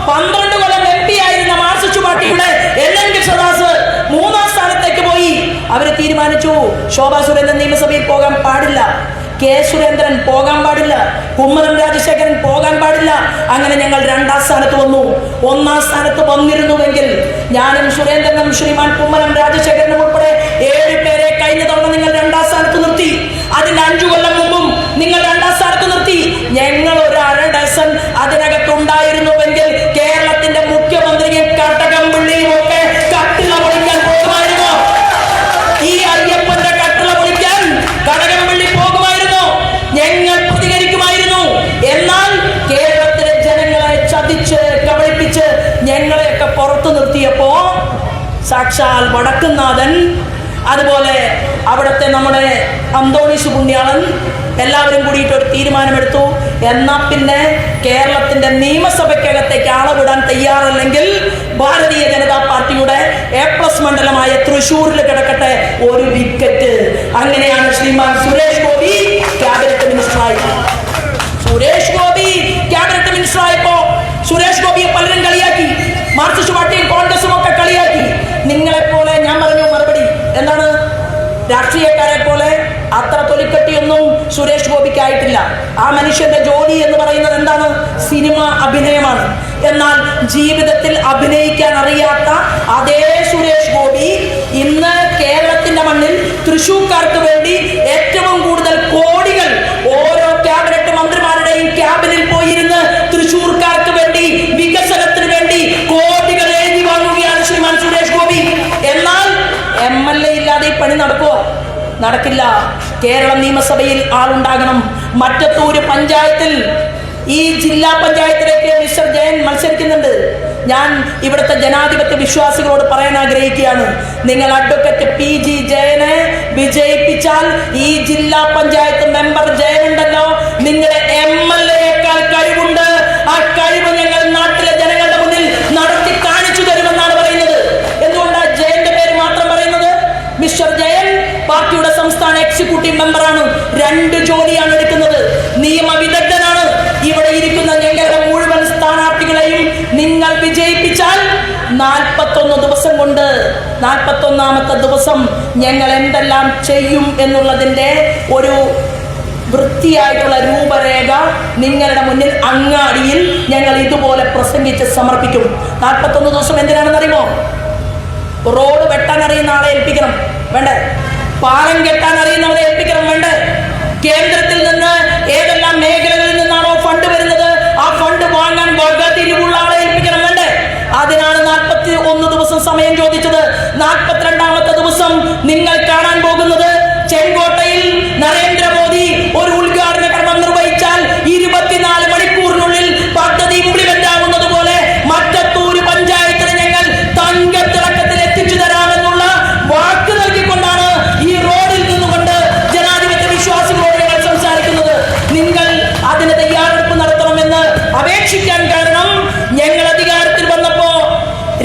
12 കൊല്ലം MP ആയിരുന്ന മാർക്സിസ്റ്റ് പാർട്ടിയുടെ LN കൃഷ്ണദാസ് 3ാം സ്ഥാനത്തേക്ക് പോയി. അവര് തീരുമാനിച്ചു, ശോഭാ സുരേന്ദ്രൻ നിയമസഭയിൽ പോകാൻ പാടില്ല, K സുരേന്ദ്രൻ പോകാൻ പാടില്ല, കുമ്മനം രാജശേഖരൻ പോകാൻ പാടില്ല. അങ്ങനെ ഞങ്ങൾ 2ാം സ്ഥാനത്ത് വന്നു. 1ാം സ്ഥാനത്ത് വന്നിരുന്നുവെങ്കിൽ ഞാനും സുരേന്ദ്രനും ശ്രീമാൻ കുമ്മനം രാജശേഖരനും ഉൾപ്പെടെ 7 പേരെ കഴിഞ്ഞ തവണ നിങ്ങൾ 2ാം സ്ഥാനത്ത് നിർത്തി. അതിന് 5 കൊല്ലം മുമ്പും നിങ്ങൾ 2ാം സ്ഥാനത്ത് നിർത്തി. ഞങ്ങൾ ഒരു 1/2 ഡസൻ അതിനകത്തുണ്ടായിരുന്നുവെങ്കിൽ കേരളത്തിന്റെ മുഖ്യമന്ത്രിയും കട്ടകംപള്ളിയും ഒക്കെ കട്ടിള പൊളിക്കാൻ പോകുമായിരുന്നു. ഈ അയ്യപ്പന്റെ കട്ടിള പൊളിക്കാൻ കടകംപള്ളി പോകുമായിരുന്നു. ഞങ്ങൾ പ്രതികരിക്കുമായിരുന്നു. എന്നാൽ കേരളത്തിലെ ജനങ്ങളെ ചതിച്ച് കബളിപ്പിച്ച് ഞങ്ങളെയൊക്കെ പുറത്തു നിർത്തിയപ്പോ സാക്ഷാൽ വടക്കുന്നാഥൻ, അതുപോലെ അവിടുത്തെ നമ്മുടെ അന്തോണീസ് പുണ്യാളൻ എല്ലാവരും കൂടിയിട്ട് ഒരു തീരുമാനമെടുത്തു. എന്നാൽ പിന്നെ കേരളത്തിന്റെ നിയമസഭയ്ക്കകത്തേക്ക് ആളെ വിടാൻ തയ്യാറല്ലെങ്കിൽ ഭാരതീയ ജനതാ പാർട്ടിയുടെ A+ മണ്ഡലമായ തൃശ്ശൂരിൽ കിടക്കട്ടെ ഒരു വിക്കറ്റ്. അങ്ങനെയാണ് ശ്രീമാൻ സുരേഷ് ഗോപി ക്യാബിനറ്റ് മിനിസ്റ്ററായി. സുരേഷ് ഗോപിയെ പലരും കളിയാക്കി, മാർക്സിസ്റ്റ് പാർട്ടിയും കോൺഗ്രസും ഒക്കെ കളിയാക്കി. നിങ്ങളെപ്പോലെ ഞാൻ പറഞ്ഞു മറുപടി എന്താണ്? രാഷ്ട്രീയക്കാരെ പോലെ അത്ര തൊലിക്കട്ടിയൊന്നും സുരേഷ് ഗോപിക്കായിട്ടില്ല. ആ മനുഷ്യന്റെ ജോലി എന്ന് പറയുന്നത് എന്താണ്? സിനിമ അഭിനയമാണ്. എന്നാൽ ജീവിതത്തിൽ അഭിനയിക്കാൻ അറിയാത്ത അതേ സുരേഷ് ഗോപി ഇന്ന് കേരളത്തിന്റെ മണ്ണിൽ തൃശ്ശൂർക്കാർക്ക് വേണ്ടി ഏറ്റവും കൂടുതൽ കോടികൾ ഓരോ ക്യാബിനറ്റ് മന്ത്രിമാരുടെയും ക്യാബിനിൽ പോയിരുന്ന് തൃശ്ശൂർക്കാർക്ക് വേണ്ടി ഈ പണി നടക്കുമോ? നടക്കില്ല. കേരള നിയമസഭയിൽ ആളുണ്ടാകണം. മറ്റത്തൂര് പഞ്ചായത്തിൽ, ഈ ജില്ലാ പഞ്ചായത്തിലേക്ക് മിസ്റ്റർ ജയൻ മത്സരിക്കുന്നുണ്ട്. ഞാൻ ഇവിടുത്തെ ജനാധിപത്യ വിശ്വാസികളോട് പറയാൻ ആഗ്രഹിക്കുകയാണ്, നിങ്ങൾ അഡ്വക്കേറ്റ് PG ജയനെ വിജയിപ്പിച്ചാൽ ഈ ജില്ലാ പഞ്ചായത്ത് മെമ്പർ ജയനുണ്ടല്ലോ, നിങ്ങളുടെ MLA-യേക്കാൾ കഴിവുണ്ട്. ആ കഴിവ് ഞങ്ങൾ നാട്ടിലെ ജനങ്ങളുടെ മുന്നിൽ നടത്തി കാണിച്ചു തരുമെന്നാണ് പറയുന്നത്. എന്തുകൊണ്ടാണ് ജയന്റെ പേര് മാത്രം പറയുന്നത്? മിസ്റ്റർ ജയൻ പാർട്ടിയുടെ സംസ്ഥാന എക്സിക്യൂട്ടീവ് മെമ്പറാണ്. 2 ജോലിയാണ് എടുക്കുന്നത്. നിയമവിദഗ്ധനാണ്. ഇവിടെ ഇരിക്കുന്ന ഞങ്ങളുടെ മുഴുവൻ സ്ഥാനാർത്ഥികളെയും നിങ്ങൾ വിജയിപ്പിച്ചാൽ 41 ദിവസം കൊണ്ട് 41ാമത്തെ ദിവസം ഞങ്ങൾ എന്തെല്ലാം ചെയ്യും എന്നുള്ളതിന്റെ ഒരു വൃത്തിയായിട്ടുള്ള രൂപരേഖ നിങ്ങളുടെ മുന്നിൽ അങ്ങാടിയിൽ ഞങ്ങൾ ഇതുപോലെ പ്രസംഗിച്ച് സമർപ്പിക്കും. 41 ദിവസം എന്തിനാണെന്ന് അറിയുമോ? റോഡ് വെട്ടാൻ അറിയുന്ന ആളെ ഏൽപ്പിക്കണം, വേണ്ടേ? പാലം കെട്ടാൻ അറിയുന്നവരെ ഏൽപ്പിക്കണം, വേണ്ടേ? കേന്ദ്രത്തിൽ നിന്ന് ഏതെല്ലാം മേഖലകളിൽ നിന്നാണോ ഫണ്ട് വരുന്നത് ആ ഫണ്ട് വാങ്ങാൻ വകതിരിവുള്ള ആളെ ഏൽപ്പിക്കണം, വേണ്ടേ? അതിനാണ് 41 ദിവസം സമയം ചോദിച്ചത്. 42ാമത്തെ ദിവസം നിങ്ങൾ കാണാൻ പോകുന്നത് ചെങ്കോട്ടയിൽ നരേന്ദ്രമോദി ഒരു ഉദ്ഘാടന കർമ്മം നിർവഹിച്ചാൽ 24 മണിക്കൂറിനുള്ളിൽ പദ്ധതി ഇംപ്ലിമെന്റ് ആവുന്നത് പോലെ മറ്റത്തൂര് പഞ്ചായത്തിന് ഞങ്ങൾ തങ്കത്തിളക്കത്തിൽ എത്തിച്ചു തരാമെന്നുള്ള വാക്ക് നൽകിക്കൊണ്ടാണ് ഈ റോഡിൽ നിന്നുകൊണ്ട് ജനാധിപത്യ വിശ്വാസികളോട് ഞങ്ങൾ സംസാരിക്കുന്നത്. നിങ്ങൾ അതിന് തയ്യാറെടുപ്പ് നടത്തണമെന്ന് അപേക്ഷിക്കാൻ കാരണം, ഞങ്ങൾ അധികാരത്തിൽ വന്നപ്പോ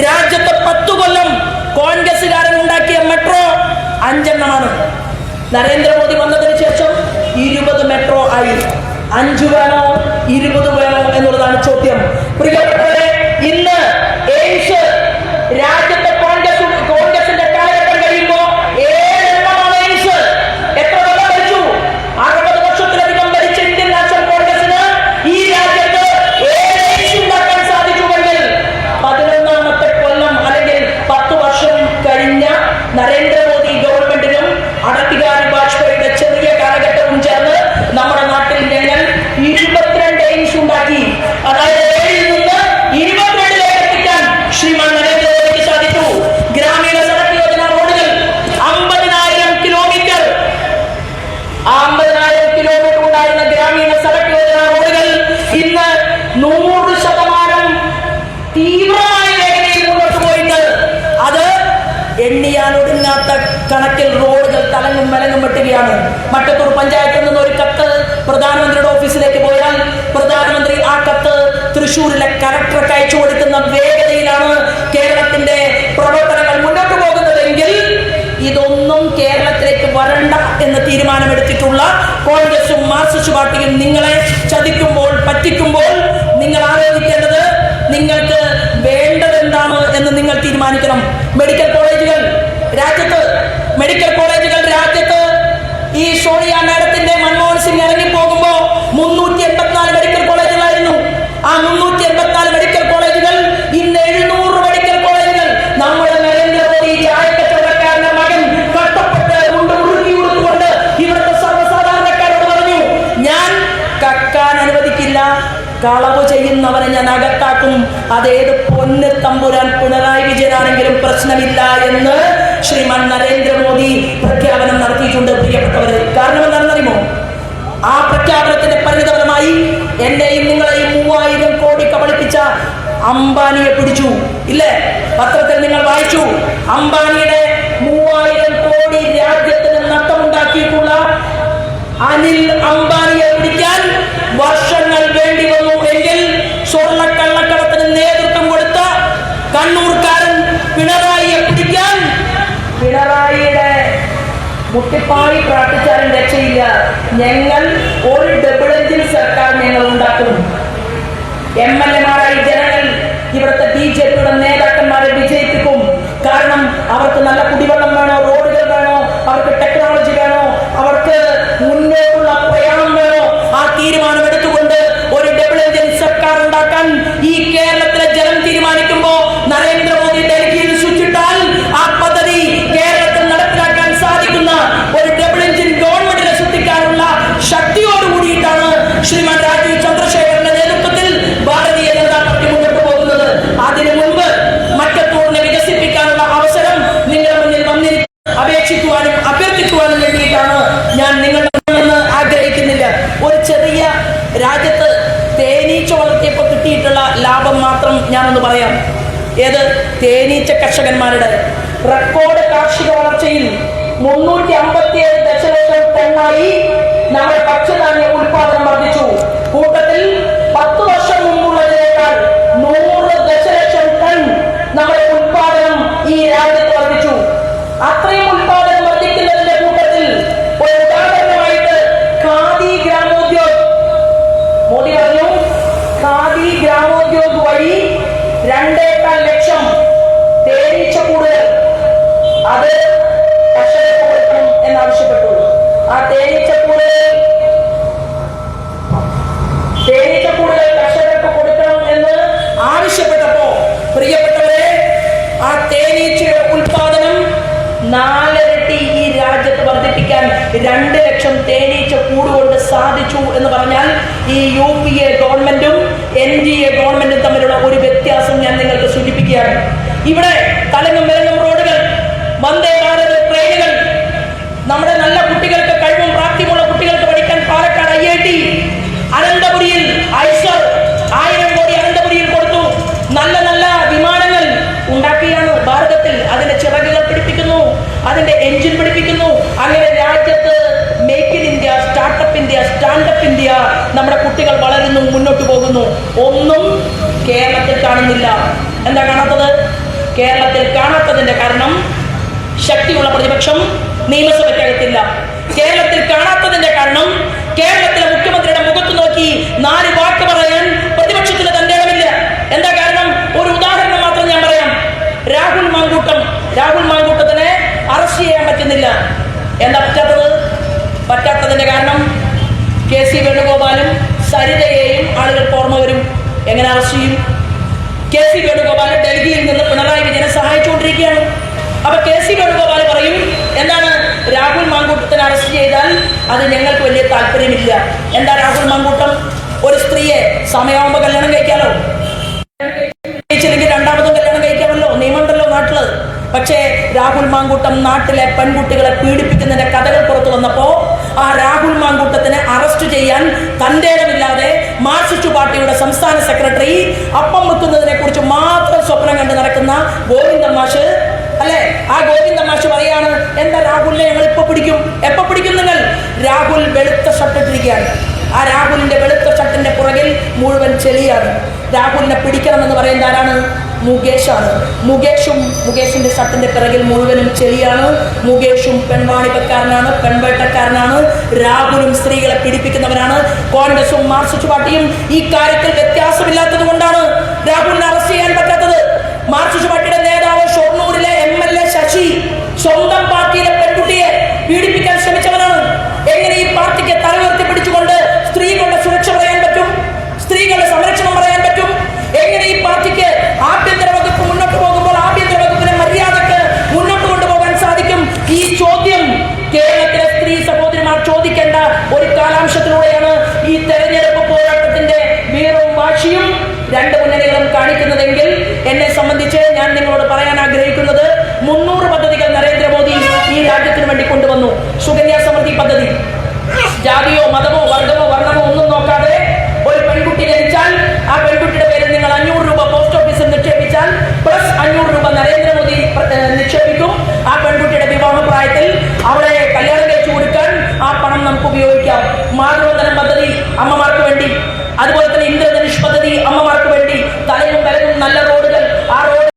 രാജ്യത്തെ 10 കൊല്ലം കോൺഗ്രസുകാരൻ ഉണ്ടാക്കിയ മെട്രോ 5 എണ്ണമാണ്. നരേന്ദ്രമോദി വന്നതിന് ശേഷം 20 മെട്രോ ആയി. 5 വേണോ 20 വേണോ എന്നുള്ളതാണ് ചോദ്യം. പ്രിയപ്പെട്ടവരെ, ഇന്ന് എയിംസ് രാജ്യത്തെ കോൺഗ്രസിന്റെ കാലഘട്ടം കഴിയുമ്പോ 7 എണ്ണമാണ് എയിംസ്. എത്ര കൊല്ലം ഭരിച്ചു? 60 വർഷത്തിലധികം ഭരിച്ച ഇന്ത്യൻ നാഷണൽ കോൺഗ്രസിന് ഈ രാജ്യത്ത് 7 എയിംസ് ഉണ്ടാക്കാൻ സാധിച്ചുവെങ്കിൽ 11ാമത്തെ കൊല്ലം അല്ലെങ്കിൽ 10 വർഷം കഴിഞ്ഞ നരേന്ദ്രമോദി ഗവൺമെന്റിനും അടൽ ബിഹാരി വാജ്പേയിയുടെ ചെറിയ കാലഘട്ടവും ചേർന്ന് നമ്മുടെ നാട്ടിൽ ഞങ്ങൾ 22 എയിംസ് ഉണ്ടാക്കി. അതായത് 7ൽ നിന്ന് 22ലേക്ക് എത്തിക്കാൻ ശ്രീമാൻ നരേന്ദ്രമോദിക്ക് സാധിച്ചു. ഗ്രാമീണ സടക്ക് യോജന റോഡുകൾ 50,000 കിലോമീറ്റർ, 50,000 കിലോമീറ്റർ ഉണ്ടായിരുന്ന ഗ്രാമീണ സടക്ക് യോജന റോഡുകൾ ഇന്ന് 100% തീവ്രമായ വേഗതയിൽ മുന്നോട്ട് പോയിട്ട് അത് എണ്ണിയാലൊടുങ്ങാത്ത കണക്കിൽ റോഡുകൾ തലങ്ങും വിലങ്ങും വെട്ടുകയാണ്. മട്ടത്തൂർ പഞ്ചായത്തിൽ നിന്ന് ഒരു കത്ത് പ്രധാനമന്ത്രിയുടെ ഓഫീസിലേക്ക് പോയാൽ പ്രധാനമന്ത്രി ആ കത്ത് തൃശ്ശൂരിലെ കലക്ടർക്ക് അയച്ചു കൊടുക്കുന്ന വേഗതയിലാണ് കേരളത്തിന്റെ പ്രവർത്തനങ്ങൾ മുന്നോട്ട് പോകുന്നതെങ്കിൽ ഇതൊന്നും കേരളത്തിലേക്ക് വരണ്ട എന്ന് തീരുമാനമെടുത്തിട്ടുള്ള കോൺഗ്രസും മാർക്സിസ്റ്റ് പാർട്ടിയും നിങ്ങളെ ചതിക്കുമ്പോൾ, പറ്റിക്കുമ്പോൾ നിങ്ങൾ ആലോചിക്കേണ്ടത് നിങ്ങൾക്ക് വേണ്ടത് എന്താണ് എന്ന് നിങ്ങൾ തീരുമാനിക്കണം. മെഡിക്കൽ കോളേജുകൾ രാജ്യത്ത് ഈ സോണിയ മാഡത്തിന്റെ മൻമോഹൻ സിംഗ് ഇറങ്ങിപ്പോകുമ്പോ 384 മെഡിക്കൽ കോളേജുകളായിരുന്നു. ആ 384 മെഡിക്കൽ കോളേജുകൾ ഇന്ന് 700 മെഡിക്കൽ കോളേജുകൾ. നമ്മുടെ നരേന്ദ്രമോദി ചായക്കച്ചവടക്കാരന്റെ മകൻ കഷ്ടപ്പെട്ട് മുറുക്കി കൊടുത്തുകൊണ്ട് ഇവിടുത്തെ സർവ്വസാധാരണക്കാരോട് പറഞ്ഞു, ഞാൻ കക്കാൻ അനുവദിക്കില്ല, കളവ് ചെയ്യുന്നവരെ ഞാൻ അകത്താക്കും, അതേത് പൊന്ന് തമ്പുരാൻ പിണറായി വിജയനാണെങ്കിലും പ്രശ്നമില്ല എന്ന് ശ്രീമാൻ നരേന്ദ്രമോദി പ്രഖ്യാപനം നടത്തിയിട്ടുണ്ട്. പ്രിയപ്പെട്ടവരെ, കാരണം എന്താണെന്നറിയുമോ? ആ പ്രഖ്യാപനത്തിന്റെ പരിണിതഫലമായി എന്നെയും നിങ്ങളെയും 3000 കോടി കബളിപ്പിച്ച അംബാനിയെ പിടിച്ചു, ഇല്ലേ? പത്രത്തിൽ നിങ്ങൾ വായിച്ചു. അംബാനിയുടെ 3000 കോടി രാജ്യത്തിന് നഷ്ടമുണ്ടാക്കിയിട്ടുള്ള അനിൽ അംബാനിയെ പിടിക്കാൻ വർഷങ്ങൾ വേണ്ടി വന്നു എങ്കിൽ സ്വർണ്ണക്കള്ളക്കടത്തിന് നേതൃത്വം കൊടുത്ത കണ്ണൂർക്കാരൻ പിണറായിയെ പിടിക്കാൻ പിണറായിയുടെ മുട്ടിപ്പായി പ്രാർത്ഥിച്ചാലും രക്ഷയില്ല. ഞങ്ങൾ ഒരു ഡബിൾ എഞ്ചിൻ സർക്കാർ ഞങ്ങൾ ഉണ്ടാക്കും. MLA-മാരായി ജനങ്ങൾ ഇവിടുത്തെ BJP-യുടെ നേതാക്കന്മാരെ വിജയിപ്പിക്കും. കാരണം അവർക്ക് നല്ല കുടിവെള്ളം വേണോ, റോഡുകൾ വേണോ, അവർക്ക് ടെക്നോളജി വേണോ, അവർക്ക് മുന്നോട്ടുള്ള പ്രയാണം വേണോ, ആ തീരുമാനമെടുത്തുകൊണ്ട് ഒരു ഡബിൾ എഞ്ചിൻ സർക്കാർ ഉണ്ടാക്കാൻ ഈ കേരളത്തിലെ ജനം തീരുമാനിക്കുമ്പോ നരേന്ദ്രമോദി ഡൽഹിയിൽ സ്വിച്ചിട്ടാൽ ആ പദ്ധതി കേരളത്തിൽ നടപ്പിലാക്കാൻ സാധിക്കുന്ന ഒരു ഡബിൾ എഞ്ചിൻ ഗവൺമെന്റിനെ സൃഷ്ടിക്കാനുള്ള ശക്തിയോടുകൂടിയിട്ടാണ് ശ്രീമാൻ രാജീവ് ചന്ദ്രശേഖരന്റെ നേതൃത്വത്തിൽ ഭാരതീയ ജനതാ പാർട്ടി മുന്നോട്ട് പോകുന്നത്. അതിനു മുൻപ് അപേക്ഷിക്കുവാനും അഭ്യർത്ഥിക്കുവാനും വേണ്ടിയിട്ടാണ് ഞാൻ നിങ്ങളെന്ന് ആഗ്രഹിക്കുന്നില്ല. ഒരു ചെറിയ രാജ്യത്ത് തേനീച്ച വളർത്തിയപ്പോൾ കിട്ടിയിട്ടുള്ള ലാഭം മാത്രം ഞാനൊന്ന് പറയാം. ഏത്? തേനീച്ച കർഷകന്മാരുടെ റെക്കോർഡ് കാർഷിക വളർച്ചയിൽ 357 ദശലക്ഷം ടണ്ണായി നമ്മുടെ ഭക്ഷ്യധാന്യ ഉൽപാദനം വർദ്ധിച്ചു. കൂട്ടത്തിൽ 10 വർഷം മുമ്പുള്ളതിനേക്കാൾ 100 ദശലക്ഷം ടൺ നമ്മുടെ ഉൽപാദനം ഈ രാജ്യത്ത് വർദ്ധിച്ചു. അത്രയും ഉൽപാദനം വർദ്ധിക്കുന്നതിന്റെ കൂട്ടത്തിൽ ഒരു ഉദാഹരണമായിട്ട് ഖാദി ഗ്രാമോദ്യോഗ്, മോദി പറഞ്ഞു ഖാദി ഗ്രാമോദ്യോഗ് വഴി 2.25 ലക്ഷം തേനീച്ചക്കൂടുകൾ അത് കർഷകർക്ക് കൊടുക്കണം എന്നാവശ്യപ്പെട്ടു. ആ തേനീച്ചക്കൂടുകൾ കർഷകർക്ക് കൊടുക്കണം എന്ന് ആവശ്യപ്പെട്ടപ്പോ പ്രിയപ്പെട്ടവരെ, ആ തേനീച്ചയുടെ ഉൽപാദനം 4 ഇരട്ടി ഈ രാജ്യത്ത് വർദ്ധിപ്പിക്കാൻ 2 ലക്ഷം തേനീച്ച കൂടുകൊണ്ട് സാധിച്ചു എന്ന് പറഞ്ഞാൽ ഈ UPA ഗവൺമെന്റും NDA ഗവൺമെന്റും തമ്മിലുള്ള ഒരു വ്യത്യാസം ഞാൻ നിങ്ങൾക്ക് സൂചിപ്പിക്കുകയാണ്. ഇവിടെ തലങ്ങും വിലങ്ങും റോഡുകൾ, വന്ദേ ഭാരത് ട്രെയിനുകൾ, നമ്മുടെ നല്ല കുട്ടികൾക്ക്, കഴിവും പ്രാപ്തിയുമുള്ള കുട്ടികൾക്ക് പഠിക്കാൻ പാലക്കാട് IIT, അനന്തപുരിയിൽ ഐസർ 1000 കോടി അനന്തപുരിയിൽ കൊടുത്തു. നല്ല നല്ല വിമാനങ്ങൾ ഉണ്ടാക്കിയാണ് ഭാരതത്തിൽ. അതിന്റെ ചിറകുകൾ പിടിപ്പിക്കുന്നു, അതിന്റെ എഞ്ചിൻ പിടിപ്പിക്കുന്നു. അങ്ങനെ രാജ്യത്ത് make in India, startup India, standup India, നമ്മുടെ കുട്ടികൾ വളരുന്നു, മുന്നോട്ട് പോകുന്നു. ഒന്നും കേരളത്തിൽ കാണുന്നില്ല. എന്താ കാണാത്തത്? കേരളത്തിൽ കാണാത്തതിന്റെ കാരണം ശക്തിയുള്ള പ്രതിപക്ഷം നിയമസഭയ്ക്കകത്തില്ല. കേരളത്തിൽ കാണാത്തതിന്റെ കാരണം കേരളത്തിലെ മുഖ്യമന്ത്രിയുടെ മുഖത്ത് നോക്കി 4 വാക്ക് പറയാൻ പ്രതിപക്ഷത്തിന് തന്റെ ഇടമില്ല. എന്താ കാരണം? ഒരു ഉദാഹരണം മാത്രം ഞാൻ പറയാം. രാഹുൽ മാങ്കൂട്ടത്തിനെ അറസ്റ്റ് ചെയ്യാൻ പറ്റുന്നില്ല. എന്താ പറ്റാത്തതിന്റെ കാരണം KC വേണുഗോപാലും സരിതയെയും ആളുകൾക്ക് ഓർമ്മ വരും. എങ്ങനെ അറസ്റ്റ് ചെയ്യും? KC വേണുഗോപാൽ ഡൽഹിയിൽ നിന്ന് പിണറായി വിജയനെ സഹായിച്ചുകൊണ്ടിരിക്കുകയാണ്. അപ്പൊ KC വേണുഗോപാൽ പറയും, എന്താണ് രാഹുൽ മാങ്കൂട്ടത്തിനെ അറസ്റ്റ് ചെയ്താൽ അത് ഞങ്ങൾക്ക് വലിയ താല്പര്യമില്ല. എന്താ രാഹുൽ മാങ്കൂട്ടം? ഒരു സ്ത്രീയെ സമയമാകുമ്പോ കല്യാണം കഴിക്കാലോ, രണ്ടാമതും കല്യാണം കഴിക്കാമല്ലോ, നിയമമുണ്ടല്ലോ നാട്ടില്. പക്ഷേ രാഹുൽ മാങ്കൂട്ടം നാട്ടിലെ പെൺകുട്ടികളെ പീഡിപ്പിക്കുന്നതിന്റെ കഥകൾ പുറത്തു വന്നപ്പോ ആ രാഹുൽ മാങ്കൂട്ടത്തിനെ അറസ്റ്റ് ചെയ്യാൻ തന്റെ ഇടമില്ലാതെ മാർക്സിസ്റ്റ് പാർട്ടിയുടെ സംസ്ഥാന സെക്രട്ടറി, അപ്പം വെക്കുന്നതിനെ കുറിച്ച് മാത്രം സ്വപ്നം കണ്ട് നടക്കുന്ന ഗോവിന്ദൻ മാഷ് അല്ലെ, ആ ഗോവിന്ദൻ മാഷ് പറയാണ്, എന്താ രാഹുലിനെ ഞങ്ങൾ എപ്പോ പിടിക്കും നിങ്ങൾ? രാഹുൽ വെളുത്ത ഷർട്ട് ഇട്ടിരിക്കുകയാണ്. ആ രാഹുലിന്റെ വെളുത്ത ഷർട്ടിന്റെ പുറകിൽ മുഴുവൻ ചെളിയാണ്. രാഹുലിനെ പിടിക്കണമെന്ന് പറയുന്നത് ആരാണ്? മുകേഷാണ്. മുകേഷിന്റെ ഷർട്ടിന്റെ പിറകിൽ മുഴുവനും ചെളിയാണ്. മുകേഷും പെൺവാണിപ്പക്കാരനാണ്, പെൺവേട്ടക്കാരനാണ്. രാഹുലും സ്ത്രീകളെ പീഡിപ്പിക്കുന്നവരാണ്. കോൺഗ്രസും മാർക്സിസ്റ്റ് പാർട്ടിയും ഈ കാര്യത്തിൽ വ്യത്യാസമില്ലാത്തത് കൊണ്ടാണ് രാഹുലിനെ അറസ്റ്റ് ചെയ്യാൻ പറ്റാത്തത്. മാർക്സിസ്റ്റ് പാർട്ടിയുടെ നേതാവ് ഷൊർണൂരിലെ MLA ശശി സ്വന്തം പാർട്ടിയിലെ പെൺകുട്ടിയെ പീഡിപ്പിക്കാൻ ശ്രമിച്ചവനാണ്. എങ്ങനെ ഈ പാർട്ടിക്ക് തലയുയർത്തി പിടിച്ചുകൊണ്ട് സ്ത്രീകളുടെ സുരക്ഷ പറയാൻ പറ്റും? സ്ത്രീകളുടെ സംരക്ഷണം പറയാൻ പറ്റും? എങ്ങനെ ഈ പാർട്ടിക്ക് ആഭ്യന്തര വകുപ്പ് മുന്നോട്ട് പോകുമ്പോൾ ആഭ്യന്തര വകുപ്പിനെ മര്യാദക്ക് മുന്നോട്ട് കൊണ്ടുപോകാൻ സാധിക്കും? ഈ ചോദ്യം കേരളത്തിലെ സ്ത്രീ സഹോദരിമാർ ചോദിക്കേണ്ട ഒരു കാലാംശത്തിലൂടെയാണ് ഈ തെരഞ്ഞെടുപ്പ് പോരാട്ടത്തിന്റെ വീറും വാശിയും 2 മുന്നണികളും കാണിക്കുന്നതെങ്കിൽ എന്നെ സംബന്ധിച്ച് ഞാൻ നിങ്ങളോട് പറയാൻ ആഗ്രഹിക്കുന്നത്, 300 പദ്ധതികൾ നരേന്ദ്രമോദി ഈ രാജ്യത്തിന് വേണ്ടി കൊണ്ടുവന്നു. സുകന്യ സമൃദ്ധി പദ്ധതി, ജാതിയോ മതമോ വർഗമോ വർണ്ണമോ ഒന്നും നോക്കാതെ ഒരു പെൺകുട്ടി ജനിച്ചാൽ ആ പെൺകുട്ടിയുടെ പേരിൽ നിങ്ങൾ 500 രൂപ പോസ്റ്റ് ഓഫീസിൽ നിക്ഷേപിച്ചാൽ പ്ലസ് 500 രൂപ നരേന്ദ്രമോദി നിക്ഷേപിക്കും. ആ പെൺകുട്ടിയുടെ വിവാഹ പ്രായത്തിൽ അവളെ കല്യാണം കഴിച്ചു കൊടുക്കാൻ ആ പണം നമുക്ക് ഉപയോഗിക്കാം. മാതൃവന്ദനം പദ്ധതി അമ്മമാർക്ക് വേണ്ടി, അതുപോലെ തന്നെ